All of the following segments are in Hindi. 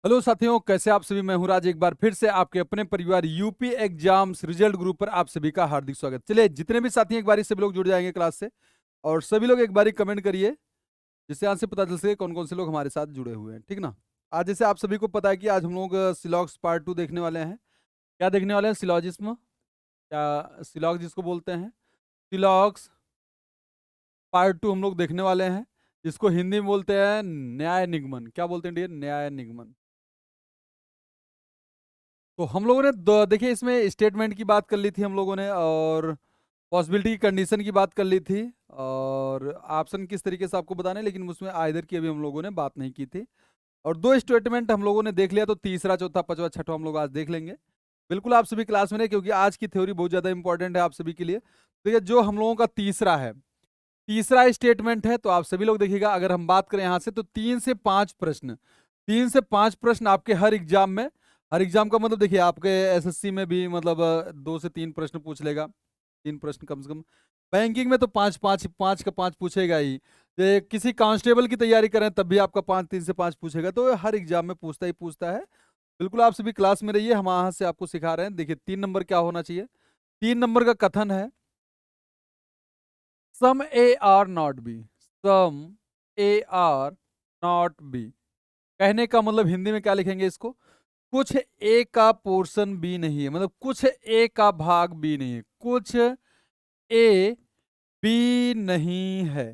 हेलो साथियों, कैसे आप सभी। मैं हूं राज, एक बार फिर से आपके अपने परिवार यूपी एग्जाम्स रिजल्ट ग्रुप पर आप सभी का हार्दिक स्वागत। चलिए, जितने भी साथी हैं, एक बारी सभी लोग जुड़ जाएंगे क्लास से, और सभी लोग एक बारी कमेंट करिए, जिससे यहाँ से पता चल सके कौन कौन से लोग हमारे साथ जुड़े हुए हैं। ठीक ना। आज जैसे आप सभी को पता है कि आज हम लोग सिलॉग्स पार्ट 2 देखने वाले हैं। क्या देखने वाले हैं? सिलॉजिज्म, क्या सिलॉग जिसको बोलते हैं, सिलॉग्स पार्ट 2 हम लोग देखने वाले हैं, जिसको हिंदी में बोलते हैं न्याय निगमन। क्या बोलते हैं डियर? न्याय निगमन। तो हम लोगों ने देखिए, इसमें स्टेटमेंट की बात कर ली थी हम लोगों ने, और पॉसिबिलिटी की कंडीशन की बात कर ली थी, और ऑप्शन किस तरीके से आपको बताने, लेकिन उसमें आइदर की अभी हम लोगों ने बात नहीं की थी। और दो स्टेटमेंट हम लोगों ने देख लिया, तो तीसरा, चौथा, पांचवा, छठवा हम लोग आज देख लेंगे। बिल्कुल आप सभी क्लास में रहे, क्योंकि आज की थ्योरी बहुत ज़्यादा इंपॉर्टेंट है आप सभी के लिए। तो ये जो हम लोगों का तीसरा है, तीसरा स्टेटमेंट है, तो आप सभी लोग देखिएगा। अगर हम बात करें यहाँ से, तो 3 से 5 प्रश्न, 3 से 5 प्रश्न आपके हर एग्जाम में, हर एग्जाम का मतलब देखिए, आपके एसएससी में भी मतलब 2 से 3 प्रश्न पूछ लेगा, 3 प्रश्न कम से कम। बैंकिंग में तो 5 का 5 पूछेगा ही। किसी कांस्टेबल की तैयारी करें तब भी आपका 3 से 5 पूछेगा, तो हर एग्जाम में पूछता ही पूछता है। बिल्कुल आप सभी क्लास में रहिए, हम वहां से आपको सिखा रहे हैं। देखिए 3 नंबर क्या होना चाहिए। 3 नंबर का कथन है, some A are not B, some A are not B. कहने का मतलब हिंदी में क्या लिखेंगे इसको? कुछ ए का पोर्शन बी नहीं है, मतलब कुछ ए का भाग बी नहीं है, कुछ ए बी नहीं है,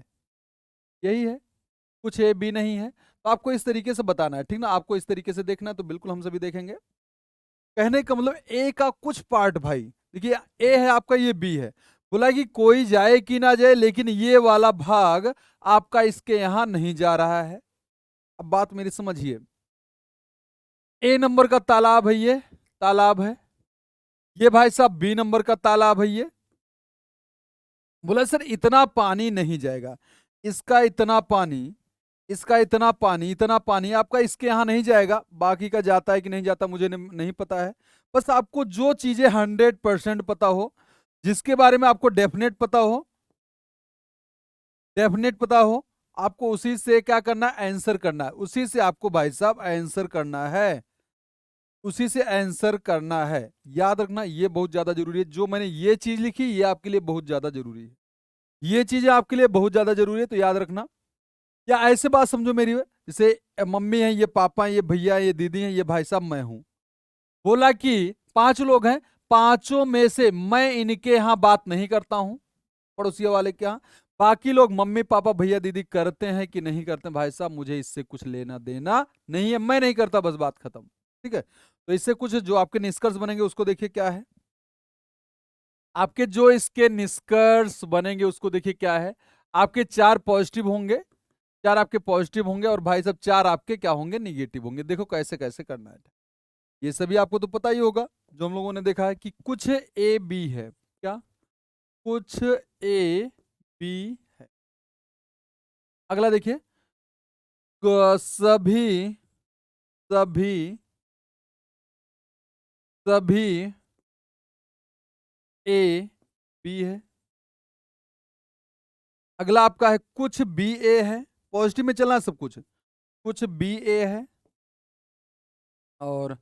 यही है। कुछ ए बी नहीं है, तो आपको इस तरीके से बताना है, ठीक ना। आपको इस तरीके से देखना है, तो बिल्कुल हम सभी देखेंगे। कहने का मतलब ए का कुछ पार्ट, भाई देखिए, ए है आपका, ये बी है। बोला कि कोई जाए कि ना जाए, लेकिन ये वाला भाग आपका इसके यहां नहीं जा रहा है। अब बात मेरी समझिए। ए नंबर का तालाब है, ये तालाब है। ये भाई साहब बी नंबर का तालाब है ये। बोला सर इतना पानी नहीं जाएगा, इसका इतना पानी, इसका इतना पानी, इतना पानी आपका इसके यहाँ नहीं जाएगा। बाकी का जाता है कि नहीं जाता मुझे नहीं पता है। बस आपको जो चीजें 100% पता हो, जिसके बारे में आपको डेफिनेट पता हो, डेफिनेट पता हो, आपको उसी से क्या करना है? आंसर करना है। उसी से आपको भाई साहब आंसर करना है, उसी से आंसर करना है। याद रखना, ये बहुत ज्यादा जरूरी है। जो मैंने ये चीज लिखी, ये आपके लिए बहुत ज्यादा जरूरी है। ये चीजें आपके लिए बहुत ज्यादा जरूरी है, तो याद रखना। या ऐसे बात समझो मेरी, जैसे मम्मी है, ये पापा है, ये भैया, ये दीदी है, ये भाई साहब, मैं हूं। बोला कि 5 लोग हैं, पांचों में से मैं इनके यहाँ बात नहीं करता हूं, पड़ोसियों वाले के यहाँ। बाकी लोग मम्मी पापा भैया दीदी करते हैं कि नहीं करते हैं, भाई साहब मुझे इससे कुछ लेना देना नहीं है, मैं नहीं करता, बस बात खत्म। ठीक है। तो इससे कुछ जो आपके निष्कर्ष बनेंगे उसको देखिए क्या है। आपके जो इसके निष्कर्ष बनेंगे उसको देखिए क्या है। आपके 4 पॉजिटिव होंगे, 4 आपके पॉजिटिव होंगे, और भाई साहब 4 आपके क्या होंगे? निगेटिव होंगे। देखो कैसे कैसे करना है। ये सभी आपको तो पता ही होगा, जो हम लोगों ने देखा है कि कुछ ए बी है। क्या? कुछ ए बी है। अगला देखिए, सभी, सभी, सभी ए बी है। अगला आपका है कुछ बी ए है। पॉजिटिव में चलना है सब कुछ। कुछ बी ए है। और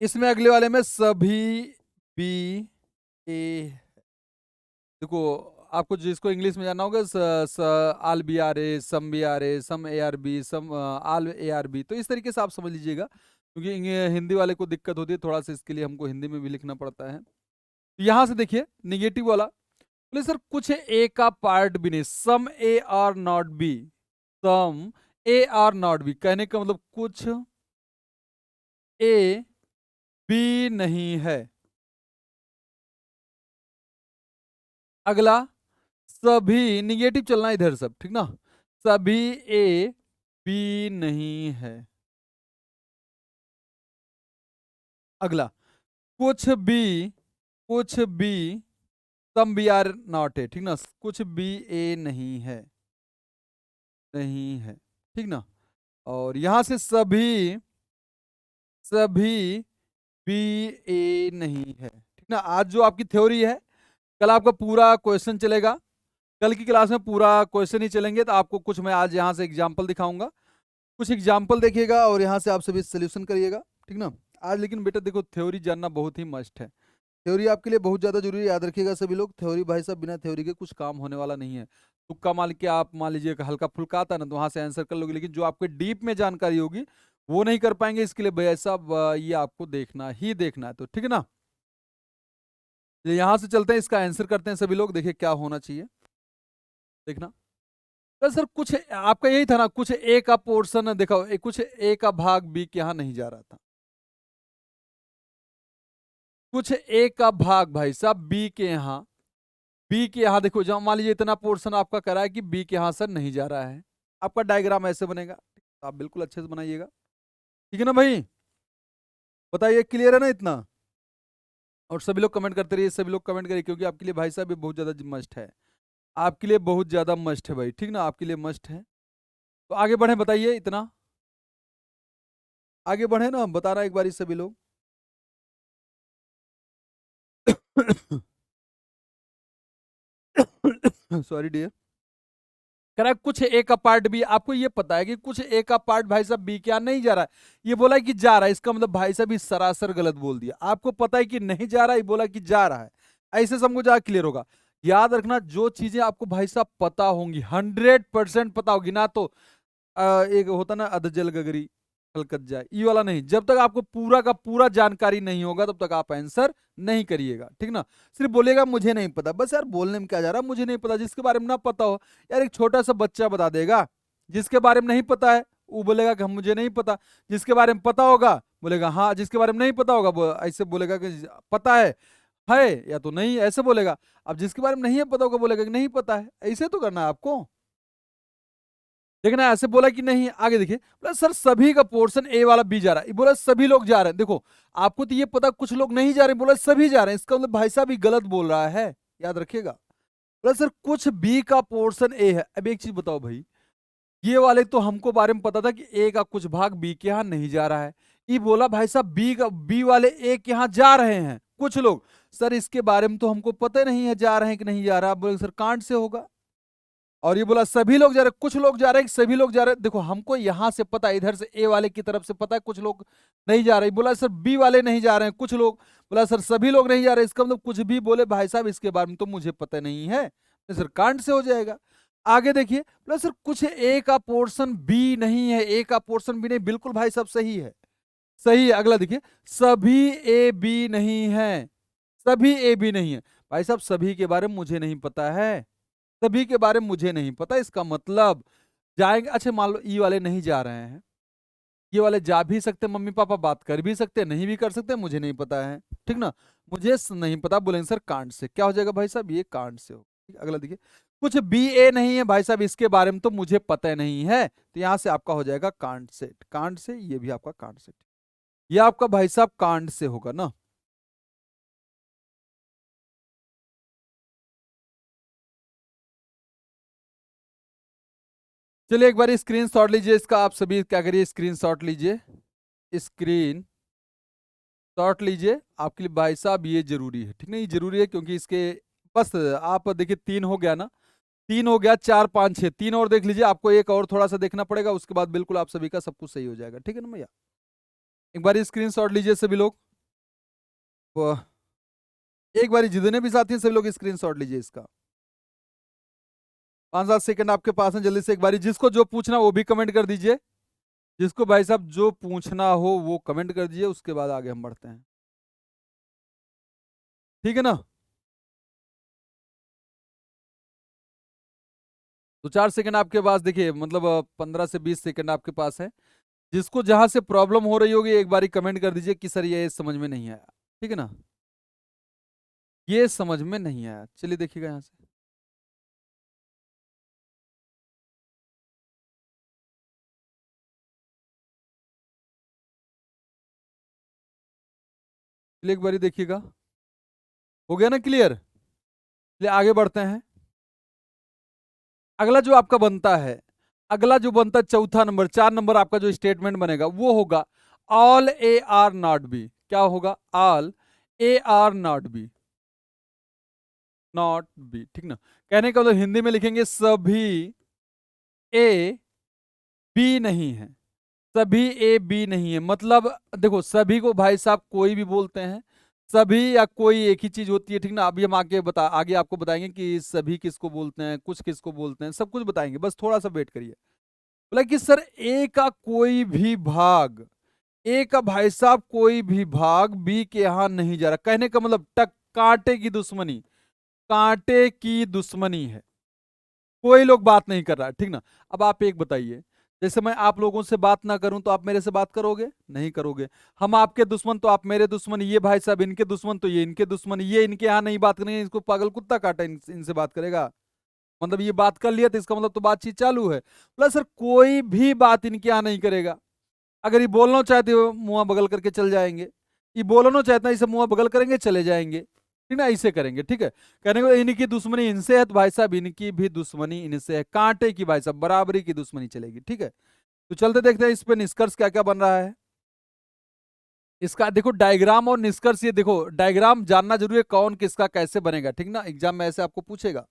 इसमें अगले वाले में सभी बी ए। देखो, आपको जिसको इंग्लिश में जानना होगा, all B are A, some B are A, some A are B, some all A are B, तो इस तरीके से आप समझ लीजिएगा, क्योंकि हिंदी वाले को दिक्कत होती है थोड़ा सा, इसके लिए हमको हिंदी में भी लिखना पड़ता है। तो यहां से देखिए निगेटिव वाला, बोले सर कुछ ए का पार्ट भी नहीं, some A are not B, some A are not B. कहने का मतलब कुछ ए बी नहीं है। अगला, सभी निगेटिव चलना इधर सब, ठीक ना। सभी ए बी नहीं है। अगला, कुछ बी, कुछ B, some B are not A, ठीक ना। कुछ बी ए नहीं है, नहीं है, ठीक ना। और यहां से सभी, सभी बी ए नहीं है, ठीक ना। आज जो आपकी थ्योरी है, कल आपका पूरा क्वेश्चन चलेगा। कल की क्लास में पूरा क्वेश्चन ही चलेंगे, तो आपको कुछ मैं आज यहाँ से एग्जाम्पल दिखाऊंगा। कुछ एग्जाम्पल देखिएगा और यहाँ से आप सभी सोल्यूशन करिएगा, ठीक ना। आज लेकिन बेटा देखो थ्योरी जानना बहुत ही मस्ट है। थ्योरी आपके लिए बहुत ज्यादा जरूरी है, याद रखिएगा सभी लोग। थ्योरी भाई साहब बिना थ्योरी के कुछ काम होने वाला नहीं है। तुक्का मार के आप मान लीजिए हल्का फुल्का आता है ना, तो वहां से आंसर कर लोगे, लेकिन जो आपके डीप में जानकारी होगी वो नहीं कर पाएंगे। इसके लिए भाई साहब ये आपको देखना ही देखना है, तो ठीक है ना। यहाँ से चलते हैं, इसका आंसर करते हैं सभी लोग। देखिए क्या होना चाहिए, देखना। तो सर कुछ आपका यही था ना, कुछ ए का पोर्शन देखो, कुछ ए का भाग बी के यहाँ नहीं जा रहा था। कुछ ए का भाग भाई साहब बी के यहाँ, बी के यहाँ देखो, जब मान लीजिए इतना पोर्शन आपका करा है कि बी के यहाँ सर नहीं जा रहा है, आपका डायग्राम ऐसे बनेगा। तो आप बिल्कुल अच्छे से बनाइएगा, ठीक है ना भाई। बताइए क्लियर है ना इतना। और सभी लोग कमेंट करते रहिए, सभी लोग कमेंट करिए, क्योंकि आपके लिए भाई साहब ये बहुत ज्यादा मस्ट है। आपके लिए बहुत ज्यादा मस्ट है भाई, ठीक ना, आपके लिए मस्ट है। तो आगे बढ़े, बताइए इतना आगे बढ़े ना, बता रहा एक बार सभी लोग। Sorry dear. कह रहा है कुछ ए का पार्ट बी, आपको ये पता है कि कुछ ए का पार्ट भाई साहब बी के यहाँ नहीं जा रहा है। ये बोला है कि जा रहा है, इसका मतलब भाई साहब ये सरासर गलत बोल दिया। आपको पता है कि नहीं जा रहा है, ये बोला कि जा रहा है। ऐसे सबको जा क्लियर होगा। याद रखना, जो चीजें आपको भाई साहब पता होंगी, 100% पता होगी ना, तो एक होता ना अधजल गगरी खलकत जाए, ये वाला नहीं। जब तक आपको पूरा का पूरा जानकारी नहीं होगा तब तक आप आंसर नहीं करिएगा, ठीक ना। सिर्फ बोलेगा मुझे नहीं पता, बस यार बोलने में क्या जा रहा है, मुझे नहीं पता। जिसके बारे में ना पता हो, यार एक छोटा सा बच्चा बता देगा। जिसके बारे में नहीं पता है वो बोलेगा कि हम मुझे नहीं पता। जिसके बारे में पता होगा बोलेगा हाँ, जिसके बारे में नहीं पता होगा वो ऐसे बोलेगा कि पता है या तो नहीं, ऐसे बोलेगा। अब जिसके बारे में नहीं है पता होगा बोलेगा कि नहीं पता है। ऐसे तो करना है आपको, देखना। ऐसे बोला कि नहीं, आगे देखिए, बोला सर सभी का पोर्शन ए वाला बी जा रहा है, बोला सभी लोग जा रहे हैं। देखो आपको तो ये पता कुछ लोग नहीं जा रहे, बोला सभी जा रहे हैं, इसका मतलब भाई साहब भी गलत बोल रहा है, याद रखिएगा। बोला सर कुछ बी का पोर्शन ए है। अब एक चीज बताओ भाई, ये वाले तो हमको बारे में पता था कि ए का कुछ भाग बी के यहाँ नहीं जा रहा है। ये बोला भाई साहब बी वाले ए के यहाँ जा रहे हैं कुछ लोग। सर इसके बारे में तो हमको पता नहीं है जा रहे हैं कि नहीं जा रहा। बोले सर कांट से होगा। और ये बोला सभी लोग जा रहे, कुछ लोग जा रहे हैं, सभी लोग जा रहे हैं। देखो हमको यहां से पता है, इधर से ए वाले की तरफ से पता है कुछ लोग नहीं जा रहे। बोला सर बी वाले नहीं जा रहे हैं कुछ लोग। बोला सर सभी लोग नहीं जा रहे, इसका मतलब कुछ भी बोले भाई साहब इसके बारे में तो मुझे पता नहीं है, तो सर कांट से हो जाएगा। आगे देखिए, बोला सर कुछ ए का पोर्शन बी नहीं है, ए का पोर्शन बी नहीं, बिल्कुल भाई साहब सही है, सही है। अगला देखिए, सभी ए बी नहीं है, सभी ए बी नहीं है। भाई साहब सभी के बारे में मुझे नहीं पता है, सभी के बारे में मुझे नहीं पता, इसका मतलब जाएंगे। अच्छा मान लो ई वाले नहीं जा रहे हैं, ये वाले जा भी सकते, मम्मी पापा बात कर भी सकते, नहीं भी कर सकते, मुझे नहीं पता है, ठीक ना। मुझे नहीं पता, बोलेंगे सर कांट से। क्या हो जाएगा भाई साहब, ये कांट से हो। ठीक, अगला देखिए, कुछ बी ए नहीं है भाई साहब, इसके बारे में तो मुझे पता नहीं है, तो यहां से आपका हो जाएगा कांट से। कांट से, ये भी आपका कांट से, ये आपका भाई साहब कांट से होगा ना। चलिए एक बार स्क्रीन शॉट लीजिए इसका, आप सभी क्या करिए, स्क्रीन शॉट लीजिए, स्क्रीन शॉट लीजिए। आपके लिए भाई साहब ये जरूरी है, ठीक है, ये जरूरी है क्योंकि इसके बस आप देखिए 3 हो गया ना, 3 हो गया, 4 5 6, 3 और देख लीजिए। आपको एक और थोड़ा सा देखना पड़ेगा, उसके बाद बिल्कुल आप सभी का सब कुछ सही हो जाएगा, ठीक है ना भैया। एक बार स्क्रीन शॉट लीजिए सभी लोग, एक बार जितने भी साथी हैं सभी लोग स्क्रीन शॉट लीजिए इसका। 5-7 सेकंड आपके पास है, जल्दी से एक बारी जिसको जो पूछना वो भी कमेंट कर दीजिए। जिसको भाई साहब जो पूछना हो वो कमेंट कर दीजिए, उसके बाद आगे हम बढ़ते हैं, ठीक है ना। तो 4 सेकंड आपके पास, देखिए मतलब 15 से 20 सेकंड आपके पास है। जिसको जहां से प्रॉब्लम हो रही होगी एक बारी कमेंट कर दीजिए कि सर ये समझ में नहीं आया, ठीक है ना, ये समझ में नहीं आया। चलिए देखिएगा यहाँ से, चलिए एक बारी देखिएगा, हो गया ना क्लियर। चलिए आगे बढ़ते हैं। अगला जो आपका बनता है, अगला जो बनता है चौथा नंबर, 4 नंबर आपका जो स्टेटमेंट बनेगा वो होगा all A are not B. क्या होगा, all A are not B, not be, ठीक ना। कहने का मतलब हिंदी में लिखेंगे सभी ए बी नहीं है, सभी ए बी नहीं है, मतलब देखो सभी को भाई साहब कोई भी बोलते हैं, सभी या कोई एक ही चीज होती है, ठीक ना। अभी हम आगे आपको बताएंगे कि सभी किसको बोलते हैं, कुछ किसको बोलते हैं, सब कुछ बताएंगे, बस थोड़ा सा वेट करिए। बोला कि सर ए का कोई भी भाग, ए का भाई साहब कोई भी भाग बी के यहां नहीं जा रहा, कहने का मतलब टक, कांटे की दुश्मनी, कांटे की दुश्मनी है, कोई लोग बात नहीं कर रहा है, ठीक ना। अब आप एक बताइए, जैसे मैं आप लोगों से बात ना करूं तो आप मेरे से बात करोगे, नहीं करोगे। हम आपके दुश्मन तो आप मेरे दुश्मन, ये भाई साहब इनके दुश्मन तो ये इनके दुश्मन, ये इनके यहाँ नहीं बात करेंगे, इसको पागल कुत्ता काटा इनसे बात करेगा, मतलब ये बात कर लिया तो इसका मतलब तो बातचीत चालू है। प्लस सर कोई भी बात इनके यहाँ नहीं करेगा, अगर ये बोलना चाहते हो मुंह बगल करके चल जाएंगे, ये बोलना चाहते हैं इसे मुंह बगल करेंगे चले जाएंगे, ठीक ना, ऐसे करेंगे, ठीक है। कहने को इनकी दुश्मनी इनसे है तो भाई साहब इनकी भी दुश्मनी इनसे है, कांटे की भाई साहब बराबरी की दुश्मनी चलेगी, ठीक है। तो चलते देखते हैं इस पे निष्कर्ष क्या क्या बन रहा है। इसका देखो डायग्राम और निष्कर्ष, ये देखो डायग्राम जानना जरूरी है, कौन किसका कैसे बनेगा, ठीक ना, एग्जाम में ऐसे आपको पूछेगा।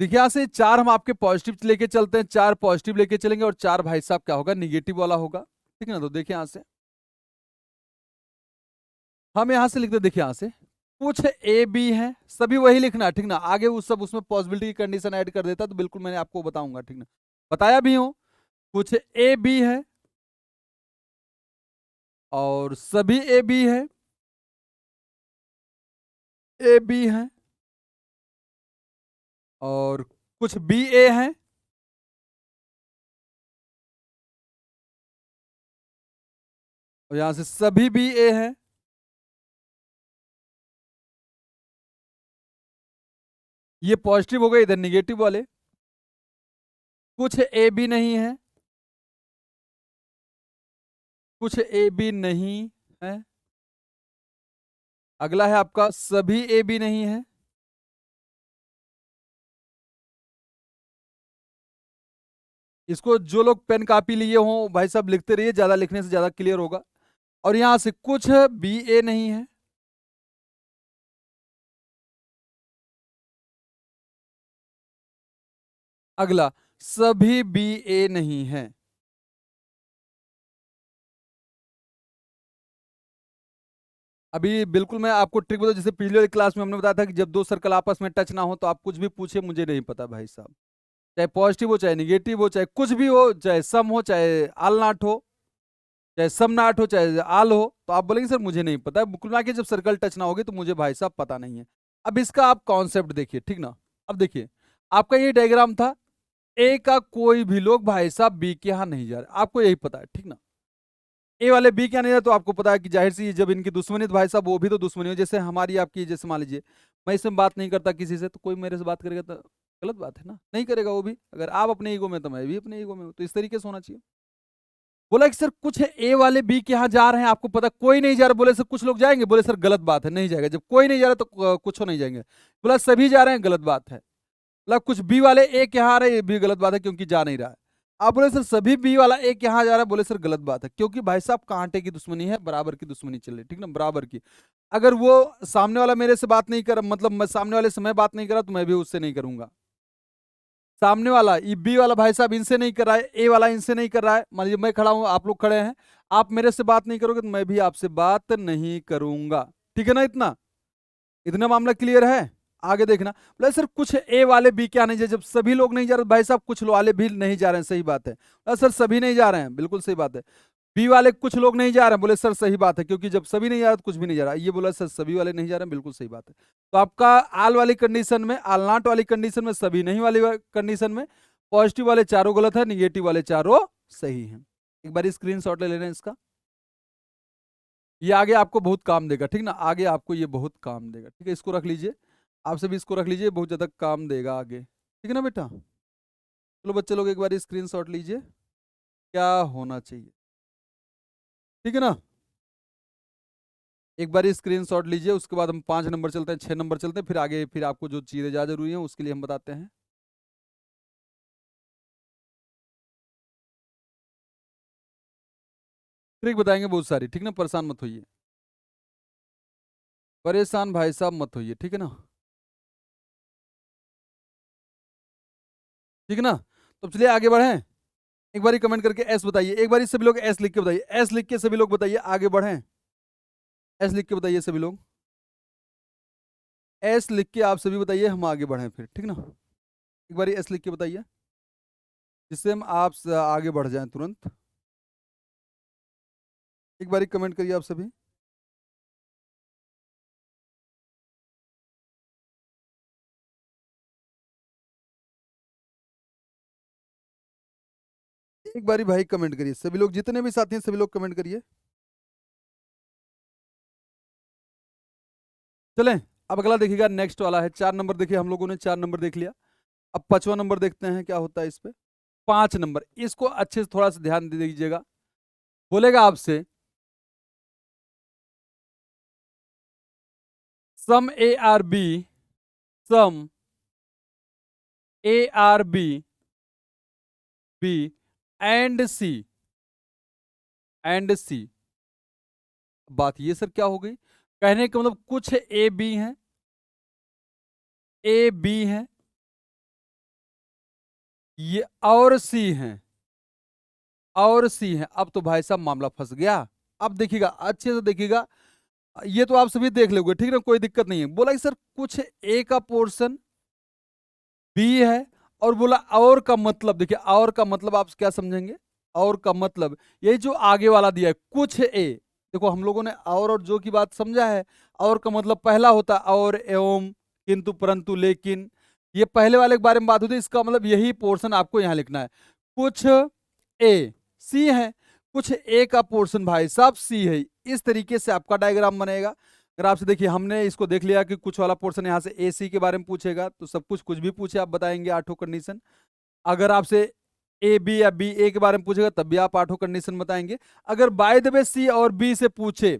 देखिए यहां से चार हम आपके पॉजिटिव लेके चलते हैं, चार पॉजिटिव लेके चलेंगे और चार भाई साहब क्या होगा, निगेटिव वाला होगा, ठीक है ना। तो देखिए यहां से हम यहां से लिखते, देखिए यहां से कुछ ए बी है, सभी वही लिखना, ठीक ना। आगे उस सब उसमें पॉसिबिलिटी की कंडीशन ऐड कर देता तो बिल्कुल मैंने आपको बताऊंगा, ठीक ना, बताया भी हूं। कुछ ए बी है और सभी ए बी है, ए बी है और कुछ बी ए है, और यहां से सभी बी ए है, ये पॉजिटिव हो गए, इधर निगेटिव वाले। कुछ ए बी नहीं है, कुछ ए बी नहीं है, अगला है आपका सभी ए बी नहीं है, इसको जो लोग पेन कॉपी लिए हों भाई साहब लिखते रहिए, ज्यादा लिखने से ज्यादा क्लियर होगा। और यहां से कुछ बी ए नहीं है, अगला सभी बी ए नहीं है। अभी बिल्कुल मैं आपको ट्रिक बताऊं, जैसे पिछले वाली क्लास में हमने बताया था कि जब दो सर्कल आपस में टच ना हो तो आप कुछ भी पूछे, मुझे नहीं पता भाई साहब, चाहे पॉजिटिव हो चाहे निगेटिव हो चाहे कुछ भी हो, चाहे सम हो चाहे आल नाट हो, चाहे सम नाट हो चाहे आल हो, तो आप बोलेंगे सर मुझे नहीं पता, बुक ना के जब सर्कल टच ना होगी तो मुझे भाई साहब पता नहीं है। अब इसका आप कॉन्सेप्ट देखिए, ठीक ना। अब देखिए आपका ये डायग्राम था, ए का कोई भी लोग भाई साहब बी के यहां नहीं जा रहे, आपको यही पता है, ठीक ना। ए वाले बी क्या नहीं है तो आपको पता है कि जाहिर सी जब इनकी दुश्मनी तो भाई साहब वो भी तो दुश्मनी हो, जैसे हमारी आपकी, जैसे मान लीजिए मैं इसमें बात नहीं करता किसी से, तो कोई मेरे से बात करेगा तो गलत बात है ना, नहीं करेगा वो भी, अगर आप अपने ईगो में तो मैं भी अपने ईगो में हूं, तो इस तरीके से होना चाहिए। बोला कि सर कुछ ए वाले बी के यहाँ जा रहे हैं, आपको पता कोई नहीं जा रहा, बोले सर कुछ लोग जाएंगे, बोले सर गलत बात है, नहीं जाएगा, जब कोई नहीं जा रहा तो कुछ नहीं जाएंगे। बोला सभी जा रहे हैं, गलत बात है। बोला कुछ बी वाले ए के यहाँ आ रहे हैं, ये भी गलत बात है क्योंकि जा नहीं रहा है। आप बोले सर सभी बी वाला एक यहाँ जा रहा है, बोले सर गलत बात है क्योंकि भाई साहब कांटे की दुश्मनी है, बराबर की दुश्मनी चल रही, ठीक ना, बराबर की। अगर वो सामने वाला मेरे से बात नहीं कर, मतलब मैं सामने वाले से मैं बात नहीं कर रहा तो मैं भी उससे नहीं करूंगा। सामने वाला ये बी वाला भाई साहब इनसे नहीं कर रहा है, ए वाला इनसे नहीं कर रहा है, मान लीजिए मैं खड़ा हूं आप लोग खड़े हैं, आप मेरे से बात नहीं करोगे तो मैं भी आपसे बात नहीं करूंगा, ठीक है ना। इतना इतना मामला क्लियर है। आगे देखना, बोले सर कुछ ए वाले बी क्या नहीं जा, जब सभी लोग नहीं जा रहे भाई साहब कुछ वाले भी नहीं जा रहे हैं, सही बात है। बोले सर सभी नहीं जा रहे हैं, बिल्कुल सही बात है। बी वाले कुछ लोग नहीं जा रहे हैं, बोले सर सही बात है क्योंकि जब सभी नहीं जा रहा तो कुछ भी नहीं जा रहा, ये बोला सर सभी वाले नहीं जा रहे हैं, बिल्कुल सही बात है। तो आपका आल वाली कंडीशन में, आल नाट वाली कंडीशन में, सभी नहीं वाली कंडीशन में पॉजिटिव वाले चारों गलत है, निगेटिव वाले चारों सही हैं। एक बार स्क्रीन शॉट ले लेना इसका, ये आगे आपको बहुत काम देगा, ठीक ना, आगे आपको ये बहुत काम देगा, ठीक है, इसको रख लीजिए, आपसे भी इसको रख लीजिए, बहुत ज्यादा काम देगा आगे, ठीक है ना बेटा। चलो बच्चे लोग एक बार स्क्रीन शॉट लीजिए, क्या होना चाहिए, ठीक है ना। एक बार स्क्रीन शॉट लीजिए, उसके बाद हम 5 नंबर चलते हैं, 6 नंबर चलते हैं, फिर आगे फिर आपको जो चीज़ें ज़्यादा जरूरी हैं उसके लिए हम बताते हैं। ट्रिक बताएंगे बहुत सारी, ठीक ना, परेशान मत होइए, परेशान भाई साहब मत होइए, ठीक है ना, ठीक है ना। तो चलिए आगे बढ़ें। एक बार कमेंट करके एस बताइए, एक बार सभी लोग एस लिख के बताइए, एस लिख के सभी लोग बताइए आगे बढ़ें। एस लिख के बताइए सभी लोग, एस लिख के आप सभी बताइए, हम आगे बढ़ें फिर, ठीक ना। एक बार एस लिख के बताइए, जिससे हम आगे बढ़ जाएं तुरंत। एक बार कमेंट करिए आप सभी। एक बारी भाई कमेंट करिए सभी लोग, जितने भी साथी हैं सभी लोग कमेंट करिए। चलें, अब अगला देखिएगा, नेक्स्ट वाला है 4 नंबर। देखिए हम लोगों ने 4 नंबर देख लिया, अब 5वां नंबर देखते हैं क्या होता है इस पे। 5 नंबर, इसको अच्छे से थोड़ा सा ध्यान दे दीजिएगा। बोलेगा आपसे some A are B, some A are B B and C, and C. बात ये सर क्या हो गई, कहने का मतलब कुछ ए बी है, ए बी है ये, और सी है, और सी है। अब तो भाई साहब मामला फंस गया। अब देखिएगा अच्छे से देखिएगा, ये तो आप सभी देख लोगे, ठीक ना, कोई दिक्कत नहीं है। बोला कि सर कुछ ए का पोर्शन बी है, और बोला और का मतलब, देखिए और का मतलब आप क्या समझेंगे, और का मतलब ये जो आगे वाला दिया है कुछ ए। देखो हम लोगों ने और जो की बात समझा है, और का मतलब पहला होता है और, एवं, किंतु, परंतु, लेकिन, ये पहले वाले के बारे में बात होती है। इसका मतलब यही पोर्शन आपको यहां लिखना है, कुछ ए सी है, कुछ ए का पोर्शन भाई साहब सी है। इस तरीके से आपका डायग्राम बनेगा। अगर आपसे देखिए हमने इसको देख लिया कि कुछ वाला पोर्शन यहाँ से ए सी के बारे में पूछेगा, तो सब कुछ भी पूछे आप बताएंगे 8 कंडीशन। अगर आपसे ए बी या बी ए के बारे में पूछेगा तब भी आप 8 कंडीशन बताएंगे। अगर बाय द वे सी और बी से पूछे,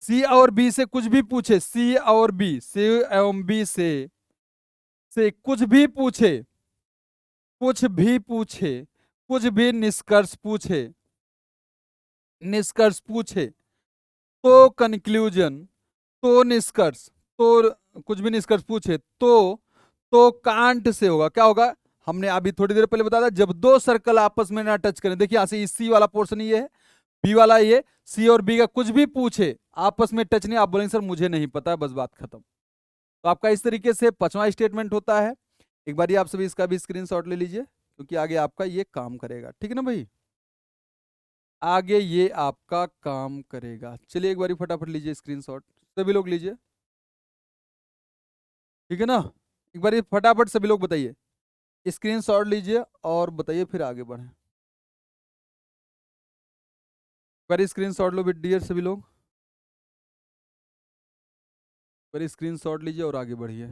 सी और बी से कुछ भी पूछे, सी और बी, सी एवं बी से कुछ भी पूछे, कुछ भी पूछे, कुछ भी निष्कर्ष पूछे, निष्कर्ष पूछे, तो कंक्लूजन, तो निष्कर्ष, तो कुछ भी निष्कर्ष पूछे तो कांट से होगा। क्या होगा, हमने अभी थोड़ी देर पहले बताया था, जब दो सर्कल आपस में ना टच करें। देखिए यहां से सी वाला पोर्शन ये है, बी वाला ये, सी और बी का कुछ भी पूछे, आपस में टच नहीं, आप बोलेंगे सर मुझे नहीं पता है, बस बात खत्म। तो आपका इस तरीके से 5वां स्टेटमेंट होता है। एक बार आप सभी इसका भी स्क्रीनशॉट ले लीजिए, क्योंकि आगे आपका ये काम करेगा, ठीक है ना भाई, आगे ये आपका काम करेगा। चलिए एक बार फटाफट लीजिए स्क्रीनशॉट, सभी लोग लीजिए, ठीक है ना। एक बार फटाफट सभी लोग बताइए, स्क्रीनशॉट लीजिए और बताइए, फिर आगे बढ़ें। एक बार स्क्रीनशॉट लो डियर सभी लोग, एक बार स्क्रीनशॉट लीजिए और आगे बढ़िए।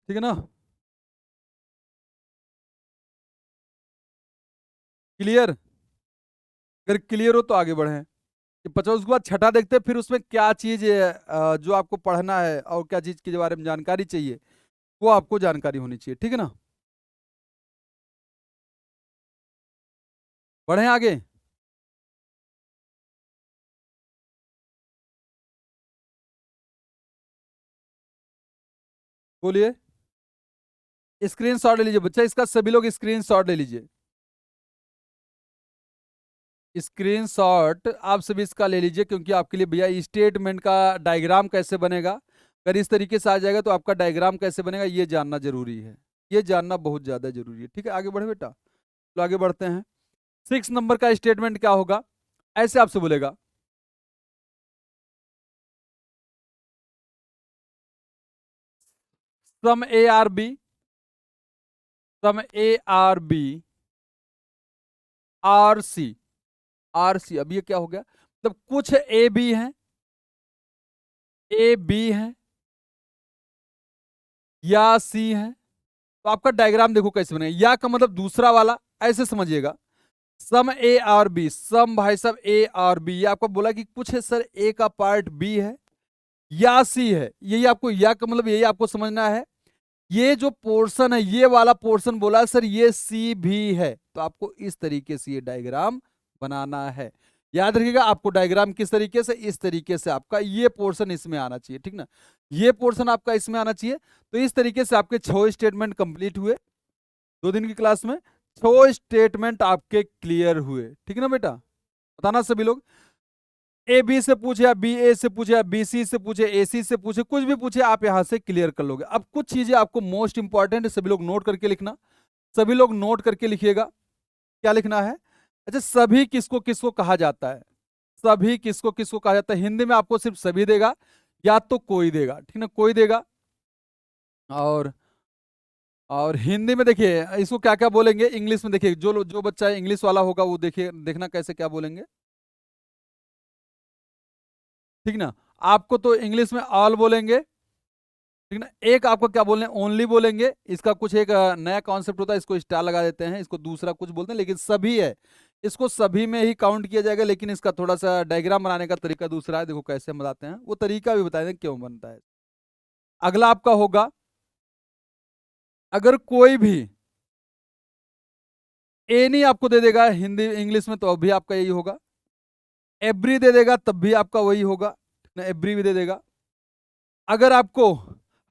ठीक है ना, क्लियर। अगर क्लियर हो तो आगे बढ़ें। ये 50, उसके बाद छठा देखते हैं, फिर उसमें क्या चीज जो आपको पढ़ना है और क्या चीज के बारे में जानकारी चाहिए, वो आपको जानकारी होनी चाहिए, ठीक है ना। बढ़ें आगे। बोलिए, स्क्रीनशॉट ले लीजिए बच्चा, इसका सभी लोग स्क्रीनशॉट ले लीजिए। स्क्रीनशॉट आप सभी इसका ले लीजिए, क्योंकि आपके लिए भैया स्टेटमेंट का डायग्राम कैसे बनेगा, अगर इस तरीके से आ जाएगा तो आपका डायग्राम कैसे बनेगा ये जानना जरूरी है, ये जानना बहुत ज्यादा जरूरी है, ठीक है। आगे बढ़े बेटा, तो आगे बढ़ते हैं। 6 नंबर का स्टेटमेंट क्या होगा, ऐसे आपसे बोलेगा, some A are B, some A are B are C, are C. अब ये क्या हो गया, मतलब कुछ ए बी है, ए बी है या सी है। तो आपका डायग्राम देखो कैसे बनेगा, या का मतलब दूसरा वाला, ऐसे समझिएगा। सम ए आर बी, सम भाई साहब ए आर बी, ये आपको बोला कि कुछ है सर ए का पार्ट बी है या सी है, यही आपको, या का मतलब यही आपको समझना है। ये जो पोर्शन है, ये वाला पोर्शन बोला सर ये सी भी है, तो आपको इस तरीके से ये डायग्राम बनाना है। याद रखिएगा, आपको डायग्राम किस तरीके से, इस तरीके से आपका ये पोर्शन इसमें आना चाहिए, ठीक ना, ये पोर्शन आपका इसमें आना चाहिए। तो इस तरीके से आपके 6 स्टेटमेंट कंप्लीट हुए 2 दिन की क्लास में, 6 स्टेटमेंट आपके क्लियर हुए, ठीक है ना बेटा, बताना सभी लोग। ए बी से पूछे या बी ए से पूछे या बी सी से पूछे, ए सी से पूछे, कुछ भी पूछे आप यहां से क्लियर कर लोगे। अब कुछ चीजें आपको मोस्ट इंपॉर्टेंट है, सभी लोग नोट करके लिखना, सभी लोग नोट करके लिखिएगा। क्या लिखना है? अच्छा, सभी किसको किसको कहा जाता है, सभी किसको किसको कहा जाता है? हिंदी में आपको सिर्फ सभी देगा या तो कोई देगा, ठीक ना, कोई देगा। और हिंदी में देखिए इसको क्या क्या बोलेंगे, इंग्लिश में देखिए, जो बच्चा इंग्लिश वाला होगा वो देखिए, देखना कैसे क्या बोलेंगे, ठीक ना। आपको तो इंग्लिश में ऑल बोलेंगे, ठीक ना। एक आपको क्या बोलने, ओनली बोलेंगे, इसका कुछ एक नया कॉन्सेप्ट होता है, इसको स्टार लगा देते हैं, इसको दूसरा कुछ बोलते हैं, लेकिन सभी है, इसको सभी में ही काउंट किया जाएगा, लेकिन इसका थोड़ा सा डायग्राम बनाने का तरीका दूसरा है, देखो कैसे हम बताते हैं, वो तरीका भी बताए दें क्यों बनता है। अगला आपका होगा, अगर कोई भी एनी आपको दे देगा हिंदी इंग्लिश में, तो अभी आपका यही होगा। एवरी दे देगा तब भी आपका वही होगा, एवरी भी दे देगा। अगर आपको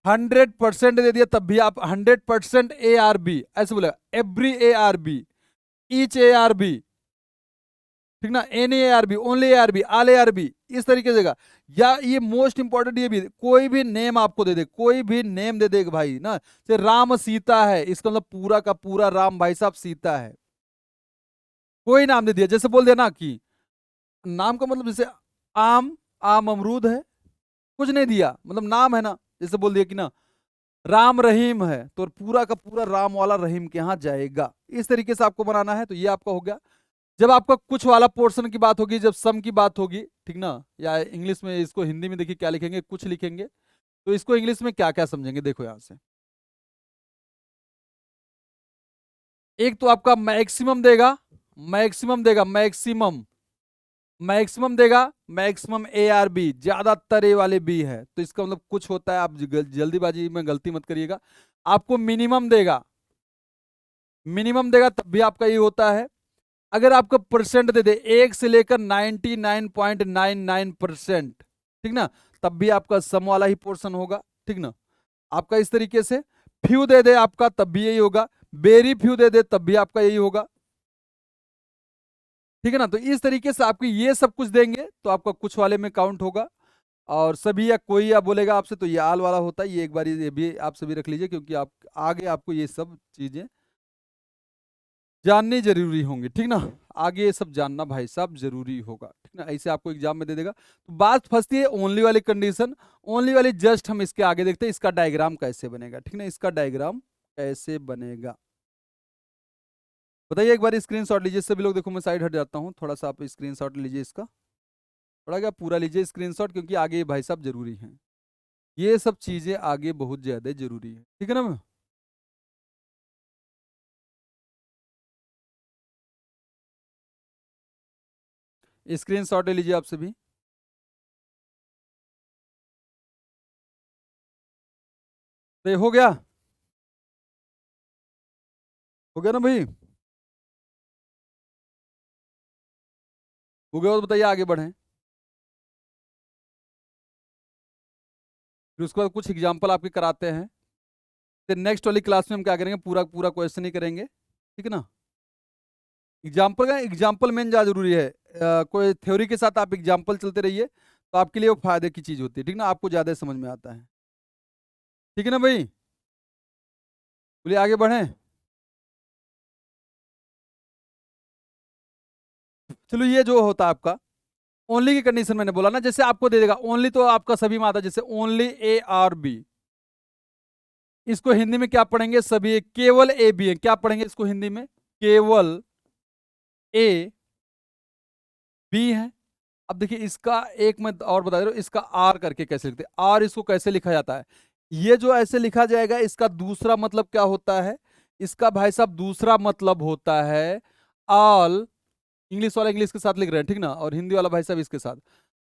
100% दे दिया तब भी आप 100% ए आर बी ऐसे बोलेगा, every A are B, each A are B, ठीक ना, any A are B, only A are B, all A are B, इस तरीके से देगा। या ये मोस्ट इंपॉर्टेंट, ये भी कोई भी नेम आपको दे दे, कोई भी नेम दे दे भाई ना, जैसे राम सीता है, इसका मतलब पूरा का पूरा राम भाई साहब सीता है, कोई नाम दे दिया, जैसे बोल दिया ना कि नाम का मतलब जैसे आम, आम अमरूद है, कुछ नहीं दिया, मतलब नाम है ना, जैसे बोल दिया कि ना राम रहीम है, तो पूरा का पूरा राम वाला रहीम के यहाँ जाएगा, इस तरीके से आपको बनाना है। तो ये आपका हो गया। जब आपका कुछ वाला पोर्शन की बात होगी, जब सम की बात होगी, ठीक ना, या इंग्लिश में इसको हिंदी में देखिए क्या लिखेंगे, कुछ लिखेंगे, तो इसको इंग्लिश में क्या क्या समझेंगे, देखो यहां से। एक तो आपका मैक्सिमम देगा, मैक्सिमम देगा, मैक्सिमम, मैक्सिमम देगा, मैक्सिमम ए आर बी, ज्यादातर ए वाले बी है, तो इसका मतलब कुछ होता है, आप जल्दीबाजी में गलती मत करिएगा। आपको मिनिमम देगा, मिनिमम देगा तब भी आपका ये होता है। अगर आपको परसेंट दे दे 1 से लेकर 99.99%, ठीक ना, तब भी आपका सम वाला ही पोर्शन होगा, ठीक ना, आपका इस तरीके से। फ्यू दे दे आपका तब भी यही होगा, वेरी फ्यू दे दे तब भी आपका यही होगा, ठीक है ना। तो इस तरीके से आपकी ये सब कुछ देंगे तो आपका कुछ वाले में काउंट होगा, और सभी या कोई या बोलेगा आपसे तो ये आल वाला होता है, ये एक बार ये भी आप सभी रख लीजिए, क्योंकि आप आगे आपको ये सब चीजें जाननी जरूरी होंगी, ठीक ना, आगे ये सब जानना भाई साहब जरूरी होगा, ठीक ना, ऐसे आपको एग्जाम में दे देगा। तो बात फंसती है ओनली वाली कंडीशन, ओनली वाली जस्ट हम इसके आगे देखते हैं, इसका डायग्राम कैसे बनेगा, ठीक ना, इसका डायग्राम कैसे बनेगा बताइए एक बार, स्क्रीनशॉट लीजिए सभी लोग, देखो मैं साइड हट जाता हूँ, थोड़ा सा आप स्क्रीनशॉट लीजिए इसका, थोड़ा क्या पूरा लीजिए स्क्रीनशॉट, क्योंकि आगे ये भाई साहब जरूरी है, ये सब चीजें आगे बहुत ज्यादा जरूरी है, ठीक है ना। स्क्रीनशॉट ले लीजिए आप सभी। तो ये हो गया ना भाई, हो गया तो बताइए आगे बढ़ें। फिर उसके बाद कुछ एग्जाम्पल आपके कराते हैं, फिर नेक्स्ट वाली क्लास में हम क्या करेंगे, पूरा पूरा क्वेश्चन ही करेंगे, ठीक है ना। एग्जाम्पल का एग्जाम्पल मेन ज़्यादा जरूरी है, कोई थ्योरी के साथ आप एग्जाम्पल चलते रहिए तो आपके लिए वो फायदे की चीज़ होती है, ठीक ना, आपको ज़्यादा समझ में आता है, ठीक है ना भाई। बोलिए आगे बढ़ें। चलो, ये जो होता है आपका ओनली की कंडीशन, मैंने बोला ना, जैसे आपको दे देगा ओनली, तो आपका सभी में आता है, जैसे ओनली ए आर बी, इसको हिंदी में क्या पढ़ेंगे, सभी केवल ए बी है, क्या पढ़ेंगे इसको हिंदी में, केवल ए बी है। अब देखिए इसका एक मैं और बता दे रहा हूं, इसका आर करके कैसे लिखते हैं, आर इसको कैसे लिखा जाता है, ये जो ऐसे लिखा जाएगा, इसका दूसरा मतलब क्या होता है, इसका भाई साहब दूसरा मतलब होता है ऑल, इंग्लिश वाला इंग्लिश के साथ लिख रहे हैं, ठीक ना, और हिंदी वाला भाई साहब इसके साथ,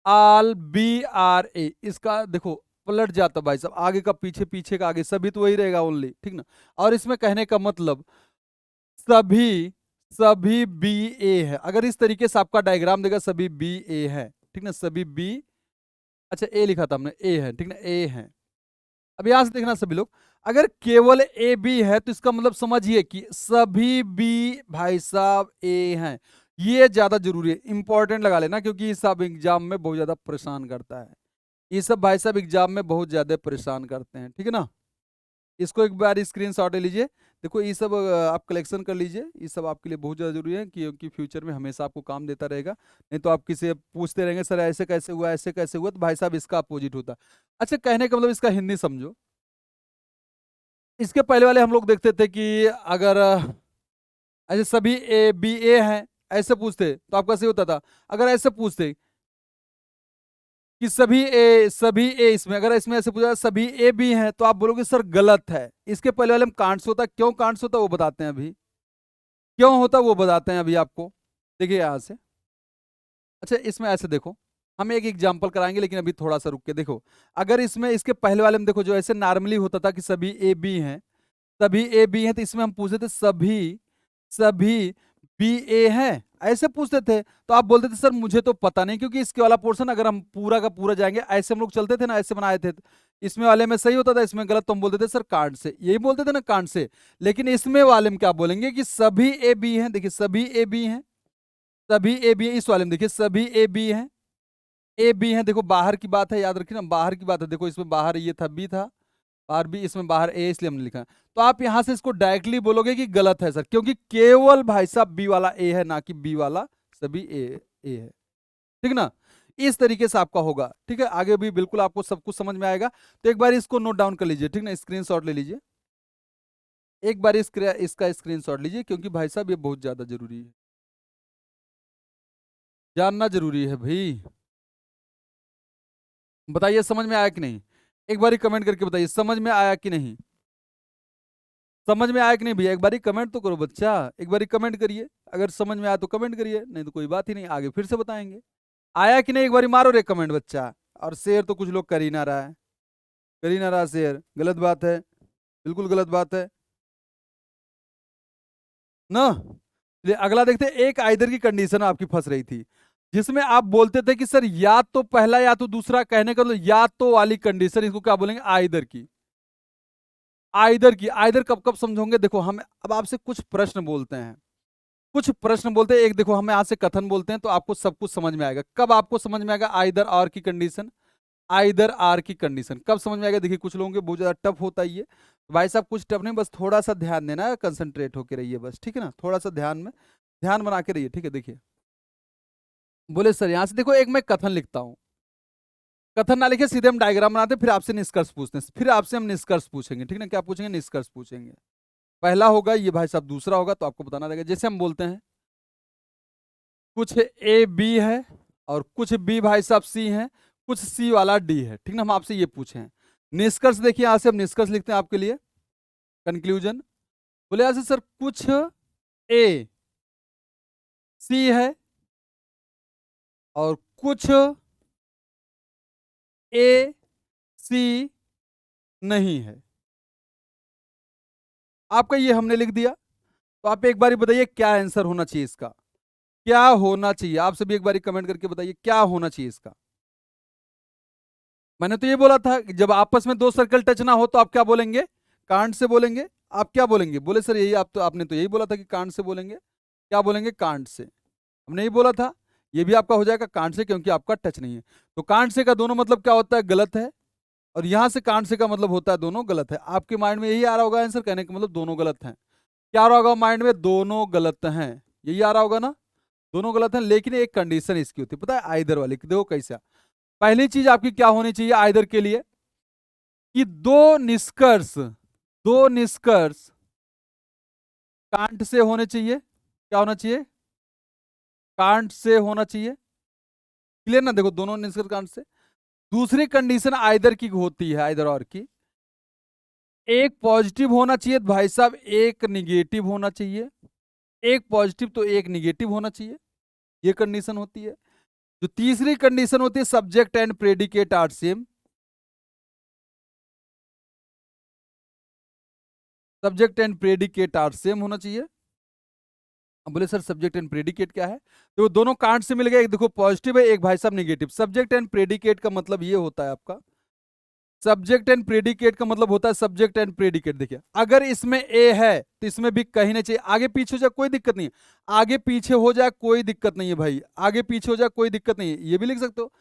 ऑल बी आर ए, इसका देखो पलट जाता भाई साहब, आगे का पीछे, पीछे का आगे, सभी तो वही रहेगा ओनली, ठीक ना। और इसमें कहने का मतलब सभी, सभी बी ए है। अगर इस तरीके से आपका डायग्राम देगा सभी बी ए है, ठीक ना, सभी बी, अच्छा ए लिखा था हमने, ए है, ठीक ना, ए है। अब यहां से देखना सभी लोग, अगर केवल ए बी है तो इसका मतलब समझिए कि सभी बी भाई साहब ए हैं। ये ज्यादा जरूरी है, इंपॉर्टेंट लगा लेना, क्योंकि ये सब एग्जाम में बहुत ज्यादा परेशान करता है। ये सब भाई साहब एग्जाम में बहुत ज्यादा परेशान करते हैं, ठीक है ना। इसको एक बार स्क्रीनशॉट ले लीजिए। देखो ये सब आप कलेक्शन कर लीजिए, ये सब आपके लिए बहुत ज़्यादा जरूरी है, क्योंकि फ्यूचर में हमेशा आपको काम देता रहेगा। नहीं तो आप किसी पूछते रहेंगे सर ऐसे कैसे हुआ, ऐसे कैसे हुआ, तो भाई साहब इसका अपोजिट होता। अच्छा, कहने का मतलब इसका हिंदी समझो। इसके पहले वाले हम लोग देखते थे कि अगर ऐसे सभी ए बी ए हैं ऐसे पूछते तो आपका सही होता था। अगर ऐसे पूछते कि सभी ए इसमें, अगर इसमें ऐसे पूछा सभी ए बी हैं, तो आप बोलोगे सर गलत है। इसके पहले वाले में कांट्स होता, क्यों कांट्स होता वो बताते हैं अभी, क्यों होता वो बताते हैं अभी आपको। देखिए यहां से, अच्छा इसमें ऐसे देखो, हम एक एग्जांपल कराएंगे, लेकिन अभी थोड़ा सा रुक के देखो। अगर इसमें इसके पहले वाले में देखो, जो ऐसे नॉर्मली होता था कि सभी ए बी हैं, सभी ए बी हैं, तो इसमें हम पूछते थे सभी सभी बी ए हैं, ऐसे पूछते थे। तो आप बोलते थे सर मुझे तो पता नहीं, क्योंकि इसके वाला पोर्शन अगर हम पूरा का पूरा जाएंगे, ऐसे हम लोग चलते थे ना, ऐसे बनाए थे, इसमें वाले में सही होता था, इसमें गलत, तो हम बोलते थे सर कांड से, यही बोलते थे ना कांड से। लेकिन इसमें वाले में क्या बोलेंगे कि सभी ए बी हैं, देखिए सभी ए बी हैं, सभी ए बी है। इस वाले में देखिए सभी ए बी हैं, ए बी हैं, देखो बाहर की बात है, याद रखिए ना, बाहर की बात है। देखो इसमें बाहर ये था, बी था, बाहर बी, इसमें बाहर ए, इसलिए हमने लिखा है। तो आप यहां से इसको डायरेक्टली बोलोगे कि गलत है सर, क्योंकि केवल भाई साहब बी वाला ए है, ना कि बी वाला सभी ए है, ठीक ना। इस तरीके से आपका होगा, ठीक है। आगे भी बिल्कुल आपको सब कुछ समझ में आएगा। तो एक बार इसको नोट डाउन कर लीजिए, ठीक ना, स्क्रीनशॉट ले लीजिए। एक बार इसका स्क्रीनशॉट लीजिए, क्योंकि भाई साहब ये बहुत ज्यादा जरूरी है, जानना जरूरी है भाई। बताइए समझ में आया कि नहीं, एक बार कमेंट करके बताइए समझ में आया कि नहीं। समझ में आया कि नहीं भैया, एक बारी कमेंट तो करो बच्चा, एक बारी कमेंट करिए। अगर समझ में आया तो कमेंट करिए, नहीं तो कोई बात ही नहीं, आगे फिर से बताएंगे। आया कि नहीं एक बारी मारो रे कमेंट बच्चा। और शेयर तो कुछ लोग कर ही ना रहा है, कर ही ना रहा शेयर, गलत बात है, बिल्कुल गलत बात है ना। चलिए अगला देखते हैं। एक आइदर की कंडीशन आपकी फंस रही थी, जिसमें आप बोलते थे कि सर या तो पहला या तो दूसरा, कहने का मतलब या तो वाली कंडीशन, इसको क्या बोलेंगे, आइदर की। आइदर की, आइदर कब कब समझोगे, देखो हम अब आपसे कुछ प्रश्न बोलते हैं, कुछ प्रश्न बोलते हैं, एक देखो हम यहाँ से कथन बोलते हैं, तो आपको सब कुछ समझ में आएगा। कब आपको समझ में आएगा आइदर आर की कंडीशन, आइदर आर की कंडीशन कब समझ में आएगा। देखिए कुछ लोगों के बहुत ज्यादा टफ होता है ये, भाई साहब कुछ टफ नहीं, बस थोड़ा सा ध्यान देना है, कंसंट्रेट होकर रहिए बस, ठीक है ना, थोड़ा सा ध्यान में ध्यान बना के रहिए, ठीक है। देखिए बोले सर यहाँ से देखो, एक मैं कथन लिखता हूँ, कथन ना लिखे सीधे हम डायग्राम बनाते हैं, फिर आपसे निष्कर्ष पूछते हैं, फिर आपसे हम निष्कर्ष पूछेंगे, ठीक है ना, क्या पूछेंगे, निष्कर्ष पूछेंगे। पहला होगा ये भाई साहब, दूसरा होगा तो आपको बताना रहेगा। जैसे हम बोलते हैं कुछ ए बी है, और कुछ बी भाई साहब सी है, कुछ सी वाला डी है, ठीक ना, हम आपसे ये पूछे हैं। निष्कर्ष देखिए, यहां से हम निष्कर्ष लिखते हैं आपके लिए, कंक्लूजन। बोले यहां से सर कुछ ए सी है और कुछ ए सी नहीं है, आपका ये हमने लिख दिया। तो आप एक बारी बताइए क्या आंसर होना चाहिए इसका, क्या होना चाहिए, आप सभी एक बारी कमेंट करके बताइए क्या होना चाहिए इसका। मैंने तो ये बोला था कि जब आपस में दो सर्कल टच ना हो तो आप क्या बोलेंगे, कांड से बोलेंगे। आप क्या बोलेंगे, बोले सर यही, आप तो आपने तो यही बोला था कि कांड से बोलेंगे, क्या बोलेंगे, कांड से। हमने यही बोला था, ये भी आपका हो जाएगा कांड से, क्योंकि आपका टच नहीं है। तो कांड से का दोनों मतलब क्या होता है, गलत है। और यहां से कांड से का मतलब होता है दोनों गलत है। आपके माइंड में यही आ रहा होगा आंसर, कहने का मतलब दोनों गलत हैं। क्या आ रहा होगा माइंड में, दोनों गलत हैं, यही आ रहा होगा ना, दोनों गलत हैं। लेकिन एक कंडीशन इसकी होती है, पता है आइदर वाली, देखो कैसा। पहली चीज आपकी क्या होनी चाहिए आइदर के लिए, कि दो निष्कर्ष कांट से होने चाहिए। क्या होना चाहिए, कांट से होना चाहिए, क्लियर ना, देखो दोनों निष्कर्ष कांट से। दूसरी कंडीशन आइदर की होती है, आइदर और की, एक पॉजिटिव होना चाहिए भाई साहब, एक निगेटिव होना चाहिए, एक पॉजिटिव तो एक निगेटिव होना चाहिए, ये कंडीशन होती है। जो तीसरी कंडीशन होती है, subject and predicate are same, subject and predicate are same होना चाहिए। अब बोले सर सब्जेक्ट एंड प्रेडिकेट क्या है? तो दोनों कांट से मिल गए, एक देखो पॉजिटिव है, एक भाई साहब निगेटिव। सब्जेक्ट एंड प्रेडिकेट का मतलब ये होता है आपका, सब्जेक्ट एंड प्रेडिकेट का मतलब होता है सब्जेक्ट एंड प्रेडिकेट। देखिए अगर इसमें ए है तो इसमें भी कहीं ना चाहिए, आगे पीछे हो जाए कोई दिक्कत नहीं है, आगे पीछे हो जाए कोई दिक्कत नहीं है भाई, आगे पीछे हो जाए कोई दिक्कत नहीं है, ये भी लिख सकते हो।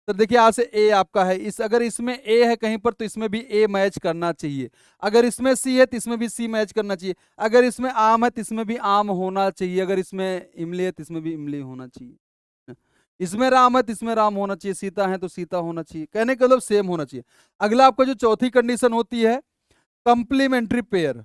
तो देखिए यहां से ए आपका है, इस अगर इसमें ए है कहीं पर तो इसमें भी ए मैच करना चाहिए, अगर इसमें सी है तो इसमें भी सी मैच करना चाहिए, अगर इसमें आम है तो इसमें भी आम होना चाहिए, अगर इसमें इमली है तो इसमें भी इमली होना चाहिए, इसमें राम है तो इसमें राम होना चाहिए, सीता है तो सीता होना चाहिए, कहने का मतलब सेम होना चाहिए। अगला आपका जो चौथी कंडीशन होती है कंप्लीमेंट्री पेयर।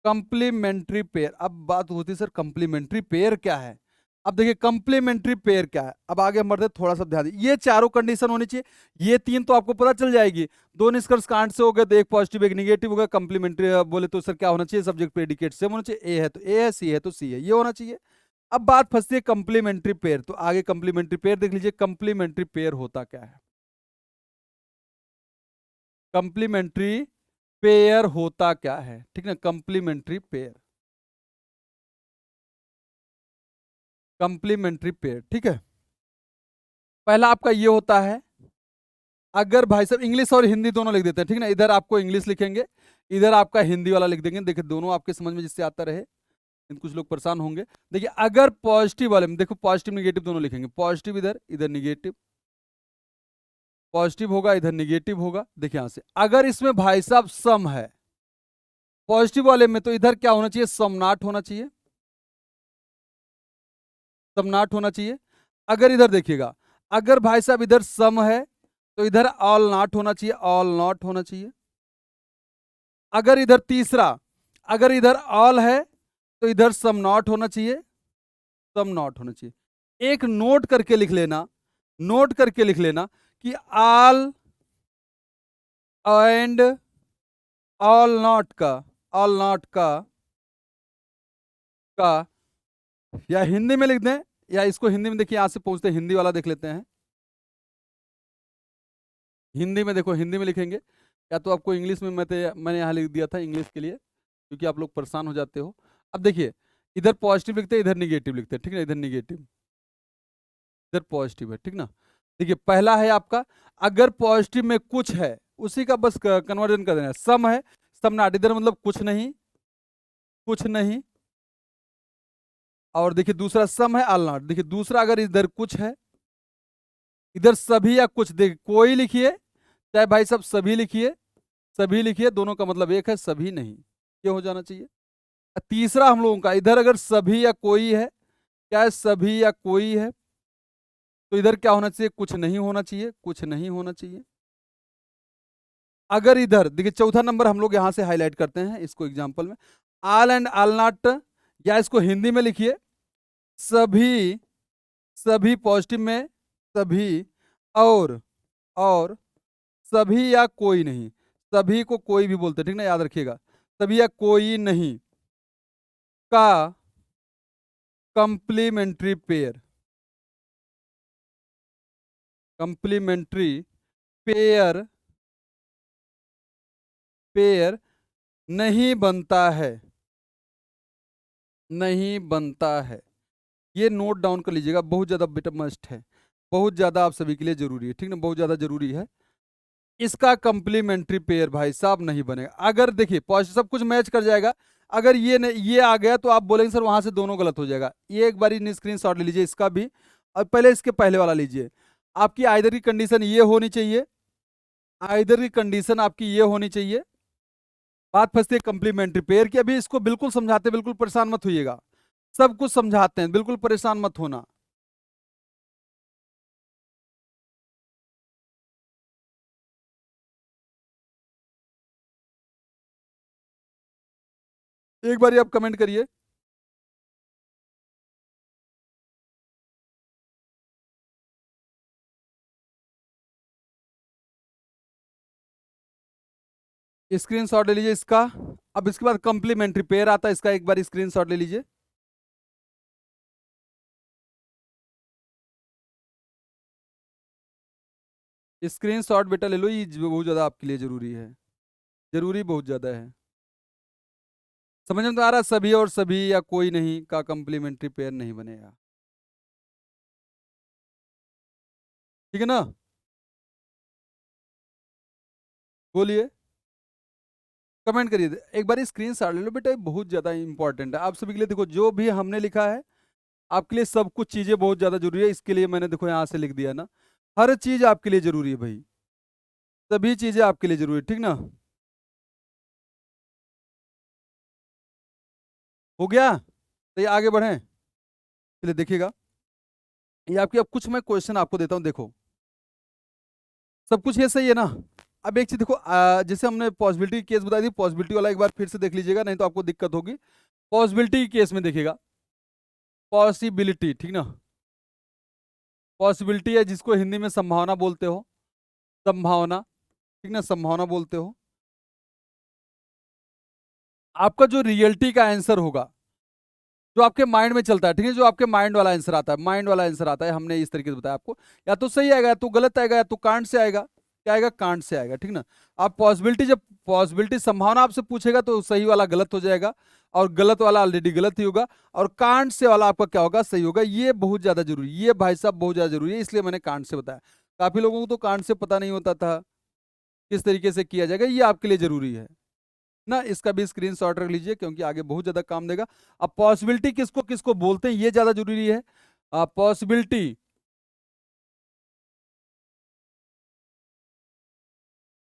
कंप्लीमेंट्री पेयर, अब बात होती है सर कंप्लीमेंट्री पेयर क्या है? अब देखिए कंप्लीमेंट्री पेयर क्या है, अब आगे हम बढ़ते थोड़ा सा ध्यान दीजिए, ये चारों कंडीशन होनी चाहिए, ये तीन तो आपको पता चल जाएगी। दो निष्कर्ष कांड से हो गए तो एक पॉजिटिव एक निगेटिव होगा, कंप्लीमेंट्री बोले तो सर क्या होना चाहिए, सब्जेक्ट प्रेडिकेट सेम होना चाहिए, ए है तो ए है, सी है तो सी है, ये होना चाहिए। अब बात फंसती है कंप्लीमेंट्री पेयर, तो आगे कंप्लीमेंट्री पेयर देख लीजिए, कंप्लीमेंट्री पेयर होता क्या है? कंप्लीमेंट्री पेयर होता क्या है, ठीक ना, कंप्लीमेंट्री पेयर, कंप्लीमेंट्री पेयर, ठीक है। पहला आपका ये होता है, अगर भाई साहब इंग्लिश और हिंदी दोनों लिख देते हैं, ठीक ना, इधर आपको इंग्लिश लिखेंगे, इधर आपका हिंदी वाला लिख देंगे, देखिए दोनों आपके समझ में जिससे आता रहे, कुछ लोग परेशान होंगे। देखिए अगर पॉजिटिव वाले में देखो पॉजिटिव निगेटिव दोनों लिखेंगे, पॉजिटिव इधर इधर निगेटिव, पॉजिटिव होगा इधर निगेटिव होगा। देखिए यहां से अगर इसमें भाई साहब सम है पॉजिटिव वाले में, तो इधर क्या होना चाहिए, सम नॉट होना चाहिए, सम नॉट होना चाहिए। अगर इधर देखिएगा, अगर भाई साहब इधर सम है तो इधर ऑल नॉट होना चाहिए, ऑल नॉट होना चाहिए। अगर इधर तीसरा, अगर इधर ऑल है तो इधर सम नॉट होना चाहिए, सम नॉट होना चाहिए। एक नोट करके लिख लेना, नोट करके लिख लेना कि ऑल एंड ऑल नॉट का, ऑल नॉट का या हिंदी में लिख दें, या इसको हिंदी में देखिए, यहां से पहुंचते हिंदी वाला देख लेते हैं। हिंदी में देखो, हिंदी में लिखेंगे, या तो आपको इंग्लिश में मैंने यहाँ लिख दिया था इंग्लिश के लिए, क्योंकि आप लोग परेशान हो जाते हो। अब देखिए इधर पॉजिटिव लिखते हैं इधर निगेटिव लिखते हैं, ठीक है, इधर निगेटिव इधर पॉजिटिव है, ठीक ना। देखिए पहला है आपका, अगर पॉजिटिव में कुछ है उसी का बस कन्वर्जन कर देना है, सम है सम नॉट, इधर मतलब कुछ नहीं, कुछ नहीं। और देखिए दूसरा सम है ऑल नॉट, देखिए दूसरा अगर इधर कुछ है, इधर सभी या कुछ, देखिए कोई लिखिए चाहे भाई साहब सभी लिखिए, सभी लिखिए, दोनों का मतलब एक है, सभी नहीं, ये हो जाना चाहिए। तीसरा हम लोगों का इधर अगर सभी या कोई है, क्या है, सभी या कोई है, तो इधर क्या होना चाहिए, कुछ नहीं होना चाहिए, कुछ नहीं होना चाहिए। अगर इधर देखिए चौथा नंबर हम लोग यहां से हाईलाइट करते हैं इसको एग्जांपल में, ऑल एंड ऑल नॉट, या इसको हिंदी में लिखिए, सभी, सभी पॉजिटिव में, सभी और सभी या कोई नहीं, सभी को कोई भी बोलते हैं, ठीक ना, याद रखिएगा, सभी या कोई नहीं का complementary pair, complementary pair, pair नहीं बनता है, नहीं बनता है। ये नोट डाउन कर लीजिएगा, बहुत ज्यादा बेटा मस्ट है, बहुत ज्यादा आप सभी के लिए जरूरी है, ठीक ना, बहुत ज्यादा जरूरी है। इसका कंप्लीमेंट्री पेयर भाई साहब नहीं बनेगा। अगर देखिए पॉजिटिव सब कुछ मैच कर जाएगा, अगर ये ये आ गया तो आप बोलेंगे सर वहां से दोनों गलत हो जाएगा। ये एक बार स्क्रीन शॉट ले लीजिए इसका भी, और पहले इसके पहले वाला लीजिए। आपकी आइदर की कंडीशन ये होनी चाहिए, आइदर की कंडीशन आपकी ये होनी चाहिए। बात फंसती है कंप्लीमेंट्री पेयर की, अभी इसको बिल्कुल समझाते, बिल्कुल परेशान मत होइएगा, सब कुछ समझाते हैं, बिल्कुल परेशान मत होना। एक बार आप कमेंट करिए, स्क्रीनशॉट ले लीजिए इसका। अब इसके बाद कंप्लीमेंट्री पेयर आता है, इसका एक बार स्क्रीनशॉट ले लीजिए। स्क्रीनशॉट बेटा ले लो, ये बहुत ज्यादा आपके लिए जरूरी है, जरूरी बहुत ज्यादा है। समझ में तो आ रहा है? सभी और सभी या कोई नहीं का कंप्लीमेंट्री पेयर नहीं बनेगा। ठीक है ना? बोलिए, कमेंट करिए। एक बार स्क्रीन शॉट ले लो बेटा, ये बहुत ज्यादा इंपॉर्टेंट है आप सभी के लिए। देखो जो भी हमने लिखा है आपके लिए सब कुछ चीजें बहुत ज्यादा जरूरी है, इसके लिए मैंने देखो यहाँ से लिख दिया ना। हर चीज आपके लिए जरूरी है भाई, सभी चीजें आपके लिए जरूरी है, ठीक ना? हो गया? तो ये आगे बढ़े, चलिए देखिएगा। ये आपके, अब कुछ मैं क्वेश्चन आपको देता हूँ, देखो सब कुछ ये सही है ना? अब एक चीज देखो, जैसे हमने पॉसिबिलिटी केस बताई थी, पॉसिबिलिटी वाला एक बार फिर से देख लीजिएगा, नहीं तो आपको दिक्कत होगी। पॉसिबिलिटी केस में देखिएगा, पॉसिबिलिटी, ठीक ना? पॉसिबिलिटी है जिसको हिंदी में संभावना बोलते हो, संभावना, ठीक ना? संभावना बोलते हो। आपका जो रियलिटी का आंसर होगा, जो आपके माइंड में चलता है, ठीक है, जो आपके माइंड वाला आंसर आता है, माइंड वाला आंसर आता है, हमने इस तरीके से बताया आपको, या तो सही आएगा या तो गलत आएगा या तो कांड से आएगा। क्या आएगा? कांड से आएगा, ठीक ना? आप पॉसिबिलिटी, जब पॉसिबिलिटी संभावना आपसे पूछेगा तो सही वाला गलत हो जाएगा, और गलत वाला ऑलरेडी गलत ही होगा, और कांड से वाला आपका क्या होगा? सही होगा। ये बहुत ज्यादा जरूरी, ये भाई साहब बहुत ज्यादा जरूरी है, इसलिए मैंने कांड से बताया। काफी लोगों को तो कांड से पता नहीं होता था किस तरीके से किया जाएगा, ये आपके लिए जरूरी है ना। इसका भी स्क्रीनशॉट रख लीजिए क्योंकि आगे बहुत ज्यादा काम देगा। अब पॉसिबिलिटी किसको किसको बोलते हैं ये ज्यादा जरूरी है। पॉसिबिलिटी,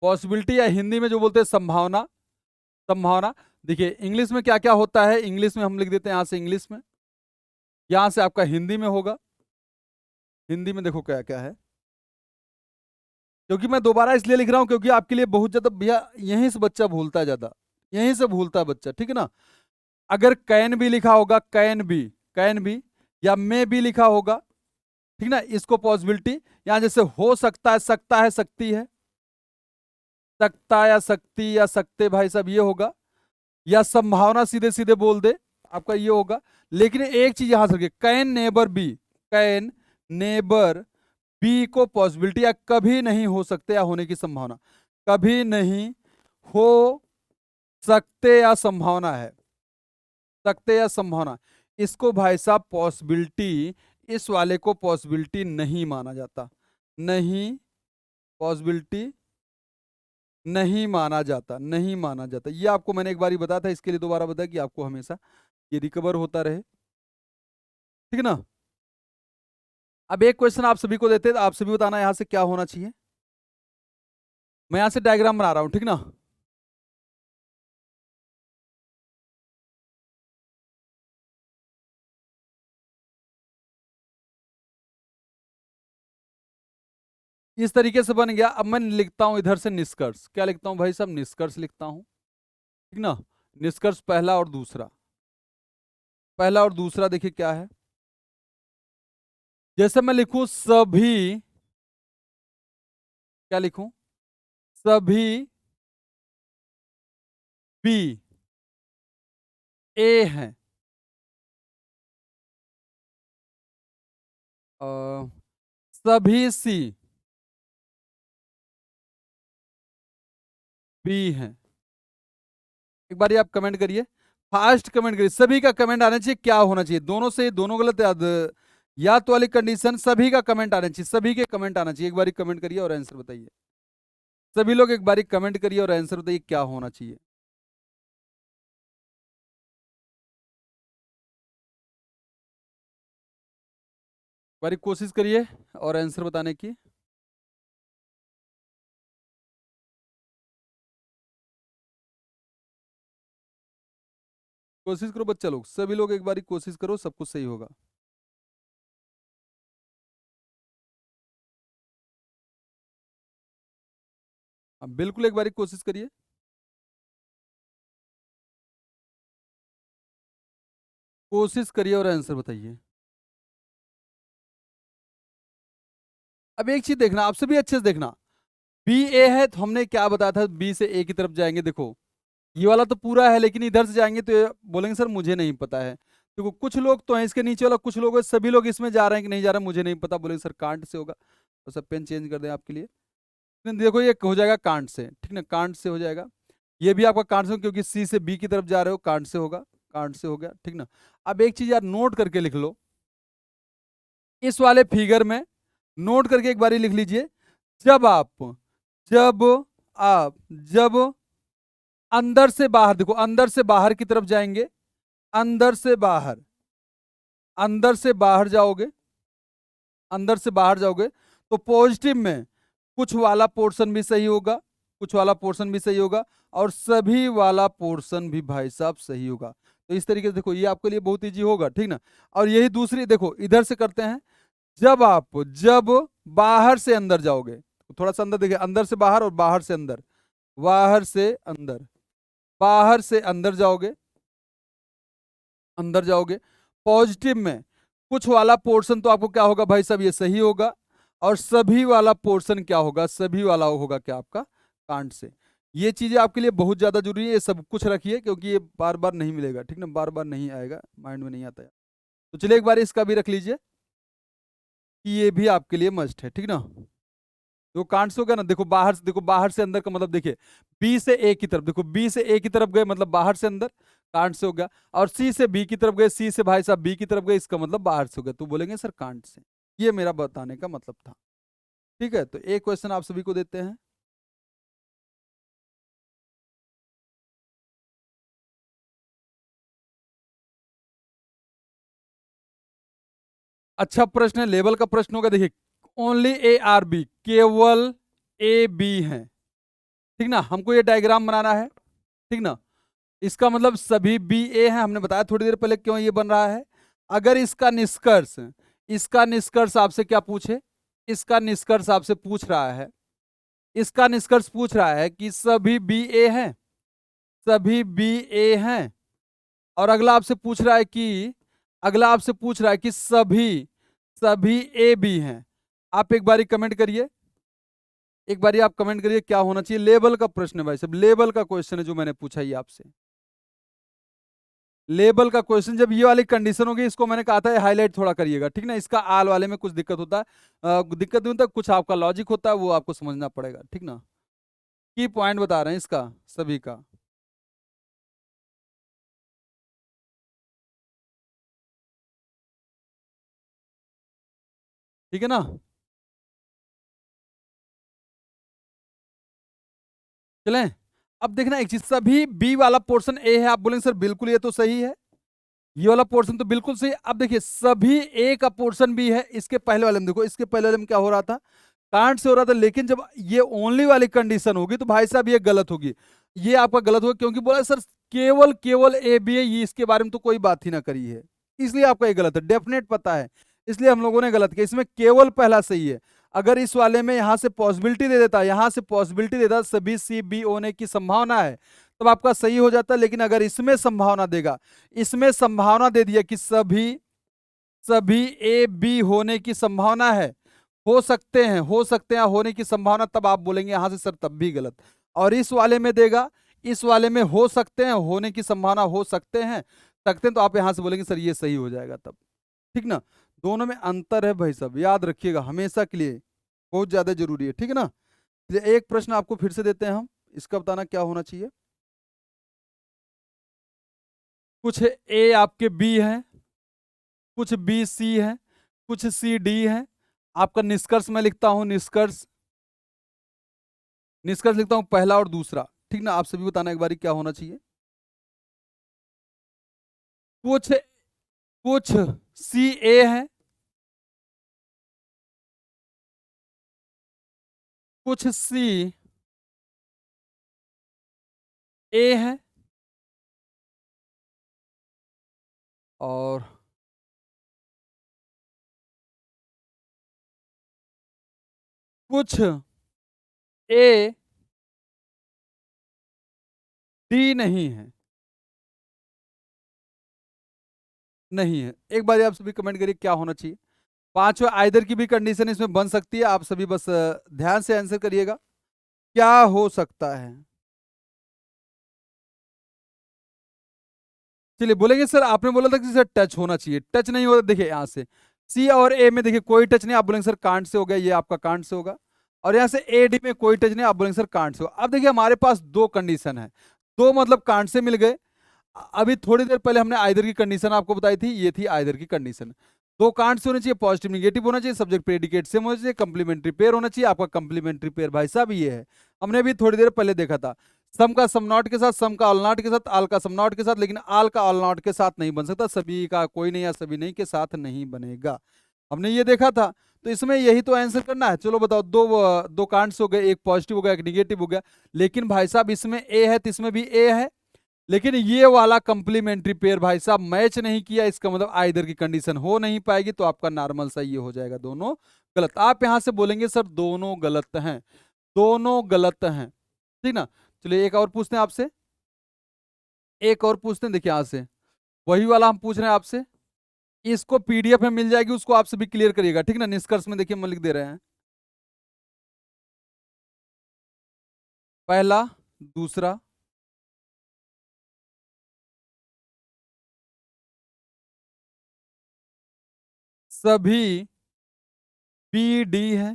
पॉसिबिलिटी या हिंदी में जो बोलते हैं संभावना, संभावना। देखिए इंग्लिश में क्या क्या होता है, इंग्लिश में हम लिख देते हैं यहां से, इंग्लिश में, यहां से आपका हिंदी में होगा। हिंदी में देखो क्या क्या है, क्योंकि मैं दोबारा इसलिए लिख रहा हूं क्योंकि आपके लिए बहुत ज्यादा, भैया यहीं से बच्चा भूलता है ज्यादा, यहीं से भूलता है बच्चा, ठीक है ना? अगर कैन भी लिखा होगा, कैन भी, कैन भी, या मे भी लिखा होगा, ठीक ना, इसको पॉसिबिलिटी, यहां जैसे हो सकता है, सकता है, सकती है, सकता या सकती या सकते, भाई साहब ये होगा, या संभावना सीधे सीधे बोल दे आपका ये होगा। लेकिन एक चीज यहां से रखिए, can neither be, can neither be को पॉसिबिलिटी या कभी नहीं हो सकते या होने की संभावना, कभी नहीं हो सकते या संभावना है, सकते या संभावना, इसको भाई साहब पॉसिबिलिटी, इस वाले को पॉसिबिलिटी नहीं माना जाता, नहीं, पॉसिबिलिटी नहीं माना जाता, नहीं माना जाता। ये आपको मैंने एक बार ही बताया था, इसके लिए दोबारा बताया कि आपको हमेशा ये रिकवर होता रहे, ठीक है ना? अब एक क्वेश्चन आप सभी को देते हैं, आप सभी बताना यहां से क्या होना चाहिए। मैं यहां से डायग्राम बना रहा हूं, ठीक ना? इस तरीके से बन गया। अब मैं लिखता हूं इधर से निष्कर्ष, क्या लिखता हूं भाई साहब? निष्कर्ष लिखता हूं, ठीक ना? निष्कर्ष पहला और दूसरा, पहला और दूसरा देखिए क्या है। जैसे मैं लिखूं सभी, क्या लिखूं? सभी बी ए हैं, अ, सभी सी बी हैं। एक बार आप कमेंट करिए, फास्ट कमेंट करिए, सभी का कमेंट आना चाहिए। क्या होना चाहिए? दोनों से दोनों गलत याद, या तो वाली कंडीशन, सभी का कमेंट आना चाहिए, सभी के कमेंट आना चाहिए। एक बार कमेंट करिए और आंसर बताइए। सभी लोग एक बार कमेंट करिए और आंसर बताइए क्या होना चाहिए। एक बार कोशिश करिए और आंसर बताने की। कोशिश करो बच्चा लोग, सभी लोग एक बार कोशिश करो, सब कुछ सही होगा। अब बिल्कुल एक बार कोशिश करिए। कोशिश करिए और आंसर बताइए। अब एक चीज देखना, आप सभी अच्छे से देखना, बी ए है तो हमने क्या बताया था, बी से ए की तरफ जाएंगे। देखो ये वाला तो पूरा है, लेकिन इधर से जाएंगे तो ये बोलेंगे सर मुझे नहीं पता है। देखो कुछ लोग तो हैं इसके नीचे वाला, कुछ लोग हैं, सभी लोग इसमें जा रहे हैं कि नहीं जा रहे हैं मुझे नहीं पता, बोलेंगे सर कांट से होगा। तो सब पेन चेंज कर दें आपके लिए। देखो ये हो जाएगा कांट से, ठीक ना? कांट से हो जाएगा। ये भी आपका कांट से, क्योंकि सी से बी की तरफ जा रहे हो, कांट से होगा, कांट से हो गया, ठीक ना। अब एक चीज यार नोट करके लिख लो, इस वाले फिगर में नोट करके एक बारी लिख लीजिए, जब आप जब अंदर से बाहर, देखो अंदर से बाहर की तरफ जाएंगे, अंदर से बाहर, अंदर से बाहर जाओगे, अंदर से बाहर जाओगे, तो पॉजिटिव में कुछ वाला पोर्शन भी सही होगा, कुछ वाला पोर्शन भी सही होगा, और सभी वाला पोर्शन भी भाई साहब सही होगा। तो इस तरीके से देखो, ये आपके लिए बहुत इजी होगा, ठीक ना। और यही दूसरी, देखो इधर से करते हैं, जब बाहर से अंदर जाओगे, तो थोड़ा सा अंदर देखिए, अंदर से बाहर और बाहर से अंदर, बाहर से अंदर, बाहर से अंदर जाओगे, अंदर जाओगे, पॉजिटिव में कुछ वाला पोर्शन तो आपको क्या होगा भाई साहब, ये सही होगा, और सभी वाला पोर्शन क्या होगा, सभी वाला होगा क्या आपका कांट से। ये चीजें आपके लिए बहुत ज्यादा जरूरी है, ये सब कुछ रखिए, क्योंकि ये बार बार नहीं मिलेगा, ठीक ना, बार बार नहीं आएगा, माइंड में नहीं आता है। तो चलिए एक बार इसका भी रख लीजिए कि ये भी आपके लिए मस्ट है, ठीक ना। तो कांट से हो गया ना, देखो बाहर से, देखो बाहर से अंदर का मतलब देखिए, बी से ए की तरफ, देखो बी से ए की तरफ गए मतलब बाहर से अंदर, कांट से हो गया, और सी से बी की तरफ गए, सी से भाई साहब बी की तरफ गए, इसका मतलब बाहर से हो गया, तो बोलेंगे सर कांट से। ये मेरा बताने का मतलब था, ठीक है। तो एक क्वेश्चन आप सभी को देते हैं, अच्छा प्रश्न है, लेवल का प्रश्न होगा, देखिए ओनली ए आर बी, केवल ए बी है, ठीक ना, हमको ये डायग्राम बनाना है, ठीक ना। इसका मतलब सभी बी ए हैं, हमने बताया थोड़ी देर पहले क्यों ये बन रहा है। अगर इसका निष्कर्ष आपसे क्या पूछे, इसका निष्कर्ष आपसे पूछ रहा है, इसका निष्कर्ष पूछ रहा है कि सभी बी ए हैं, सभी बी ए हैं, और अगला आपसे पूछ रहा है कि सभी सभी ए बी हैं। आप एक बारी कमेंट करिए, एक बारी आप कमेंट करिए क्या होना चाहिए। लेवल का प्रश्न है भाई साहब, लेवल का क्वेश्चन है जो मैंने पूछा ये आपसे, लेबल का क्वेश्चन। जब ये वाली कंडीशन होगी, इसको मैंने कहा था हाईलाइट थोड़ा करिएगा, ठीक ना। इसका आल वाले में कुछ दिक्कत होता है, दिक्कत नहीं होता, कुछ आपका लॉजिक होता है, वो आपको समझना पड़ेगा, ठीक ना। की पॉइंट बता रहे हैं इसका सभी का, ठीक है ना। चलें, अब देखना एक चीज, सभी बी वाला पोर्शन ए है, आप बोलेंगे सर बिल्कुल ये तो सही है, ये वाला पोर्शन तो बिल्कुल सही। अब देखिए सभी ए का पोर्शन भी है, इसके पहले वाले में देखो, इसके पहले वाले में क्या हो रहा था, कांट से हो रहा था, लेकिन जब ये ओनली वाली कंडीशन होगी तो भाई साहब ये गलत होगी, ये आपका गलत होगा, क्योंकि बोला सर केवल केवल ए बी है, ये इसके बारे में तो कोई बात ही ना करी है, इसलिए आपका ये गलत है, डेफिनेट पता है, इसलिए हम लोगों ने गलत किया। इसमें केवल पहला सही है, अगर इस वाले में यहां से पॉसिबिलिटी दे देता, यहां से पॉसिबिलिटी देता सभी सी बी होने की संभावना है, तब आपका सही हो जाता। लेकिन अगर इसमें संभावना देगा, इसमें संभावना दे दिया कि सभी सभी ए बी होने की संभावना है, हो सकते हैं होने की संभावना, तब आप बोलेंगे यहां से सर तब भी गलत। और इस वाले में देगा, इस वाले में हो सकते हैं होने की संभावना, हो सकते हैं तो आप यहां से बोलेंगे सर ये सही हो जाएगा तब, ठीक ना। दोनों में अंतर है भाई साहब, याद रखिएगा हमेशा के लिए, बहुत ज्यादा जरूरी है, ठीक है ना। एक प्रश्न आपको फिर से देते हैं हम, इसका बताना क्या होना चाहिए। कुछ ए आपके बी है, कुछ बी सी है, कुछ सी डी है, आपका निष्कर्ष मैं लिखता हूं, निष्कर्ष लिखता हूं पहला और दूसरा, ठीक ना। आप सभी बताना एक बारी क्या होना चाहिए। कुछ कुछ सी ए है, कुछ सी ए है, और कुछ ए डी नहीं है, नहीं है। एक बार आप सभी कमेंट करिए क्या होना चाहिए। पांचवा आइदर की भी कंडीशन इसमें बन सकती है, आप सभी बस ध्यान से आंसर करिएगा, क्या हो सकता है। चलिए बोलेंगे सर आपने बोला था कि सर टच होना चाहिए, टच नहीं होता, देखिए यहाँ से सी और ए में देखिए कोई टच नहीं, आप बोलेंगे सर कांट से हो गया, ये आपका कांट से होगा। और यहाँ से ए डी में कोई टच नहीं, आप बोलेंगे सर कांट से होगा। अब देखिए हमारे पास दो कंडीशन है, दो मतलब कांट से मिल गए। अभी थोड़ी देर पहले हमने आइदर की कंडीशन आपको बताई थी, ये थी आइदर की कंडीशन। दो कांट से होने चाहिए, पॉजिटिव निगेटिव होना चाहिए, सब्जेक्ट प्रेडिकेट सेम होना चाहिए, कंप्लीमेंट्री पेयर होना चाहिए। आपका कंप्लीमेंट्री पेयर भाई साहब ये है, हमने अभी थोड़ी देर पहले देखा था। सम का सम नॉट के साथ, सम का ऑल नॉट के साथ, आल का सम नॉट के साथ, लेकिन आल का ऑल नॉट के साथ नहीं बन सकता, सभी का कोई नहीं या सभी नहीं के साथ नहीं बनेगा, हमने ये देखा था। तो इसमें यही तो आंसर करना है। चलो बताओ, दो कांट्स हो गए, एक पॉजिटिव हो गया, एक निगेटिव हो गया। लेकिन भाई साहब इसमें ए है तो इसमें भी ए है, लेकिन ये वाला कंप्लीमेंट्री पेयर भाई साहब मैच नहीं किया, इसका मतलब आइदर की कंडीशन हो नहीं पाएगी, तो आपका नॉर्मल सा ये हो जाएगा दोनों गलत। आप यहां से बोलेंगे सर दोनों गलत हैं, दोनों गलत हैं, ठीक ना। चलिए एक और पूछते हैं आपसे, एक और पूछते हैं, देखिए यहां से वही वाला हम पूछ रहे हैं आपसे, इसको पीडीएफ में मिल जाएगी, उसको आप सभी क्लियर करिएगा, ठीक ना। निष्कर्ष में देखिए हम लिख दे रहे हैं, पहला, दूसरा, सभी पी डी है,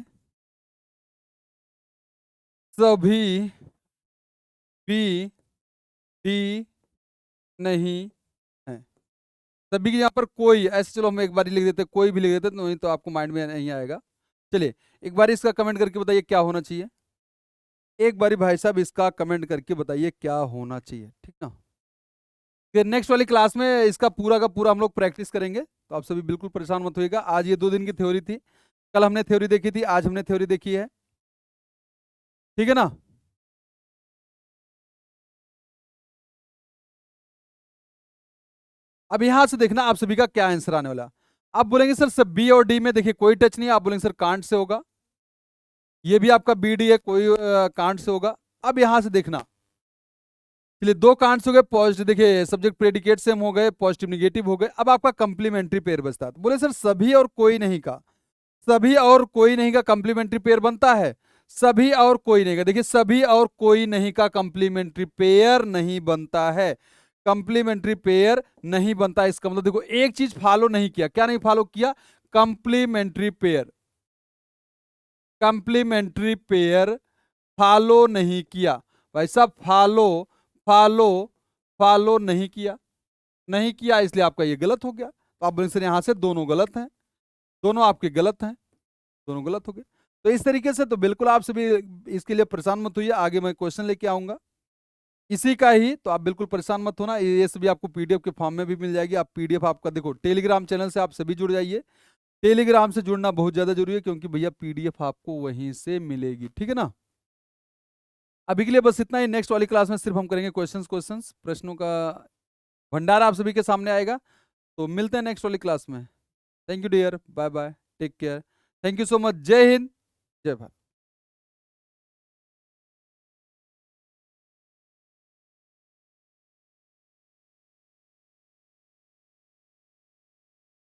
सभी पी डी नहीं है, सभी के यहाँ पर कोई, ऐसे चलो हम एक बार लिख देते, कोई भी लिख देते, नहीं तो आपको माइंड में नहीं आएगा। चलिए एक बार इसका कमेंट करके बताइए क्या होना चाहिए, एक बारी भाई साहब इसका कमेंट करके बताइए क्या होना चाहिए, ठीक ना। फिर नेक्स्ट वाली क्लास में इसका पूरा का पूरा हम लोग प्रैक्टिस करेंगे, तो आप सभी बिल्कुल परेशान मत होइएगा। आज ये 2 दिन की थ्योरी थी, कल हमने थ्योरी देखी थी, आज हमने थ्योरी देखी है, ठीक है ना। अब यहां से देखना आप सभी का क्या आंसर आने वाला। आप बोलेंगे सर सब बी और डी में देखिए कोई टच नहीं है, आप बोलेंगे सर कांट से होगा, ये भी आपका बी डी है, कोई कांट से होगा। अब यहां से देखना, चलिए दो कांट्स हो गए, पॉजिटिव देखिए सब्जेक्ट प्रेडिकेट सेम हो गए, पॉजिटिव निगेटिव हो गए। अब आपका कंप्लीमेंट्री पेयर बचता है, तो बोले सर सभी और कोई नहीं का, सभी और कोई नहीं का कंप्लीमेंट्री पेयर बनता है, सभी और कोई नहीं का, देखिए सभी और कोई नहीं का कंप्लीमेंट्री पेयर नहीं बनता है, कंप्लीमेंट्री पेयर नहीं बनता। इसका मतलब देखो एक चीज फॉलो नहीं किया, क्या नहीं फॉलो किया, complementary pair, complementary pair follow नहीं किया भाई साहब, फॉलो फॉलो फॉलो नहीं किया, नहीं किया, इसलिए आपका ये गलत हो गया। तो आप बोलेंगे सर यहां से दोनों गलत हैं, दोनों आपके गलत हैं, दोनों गलत हो गए। तो इस तरीके से तो बिल्कुल आप सभी इसके लिए परेशान मत होइए, आगे मैं क्वेश्चन लेके आऊंगा इसी का ही, तो आप बिल्कुल परेशान मत होना। ये सभी आपको पीडीएफ के फॉर्म में भी मिल जाएगी। आप पीडीएफ आपका देखो टेलीग्राम चैनल से आप सभी जुड़ जाइए, टेलीग्राम से जुड़ना बहुत ज्यादा जरूरी है, क्योंकि भैया पीडीएफ आपको वहीं से मिलेगी, ठीक है ना। अभी के लिए बस इतना ही, नेक्स्ट वाली क्लास में सिर्फ हम करेंगे क्वेश्चंस, प्रश्नों का भंडार आप सभी के सामने आएगा। तो मिलते हैं नेक्स्ट वाली क्लास में। Thank you dear, bye bye, take care, thank you so much, जय हिंद, जय भारत।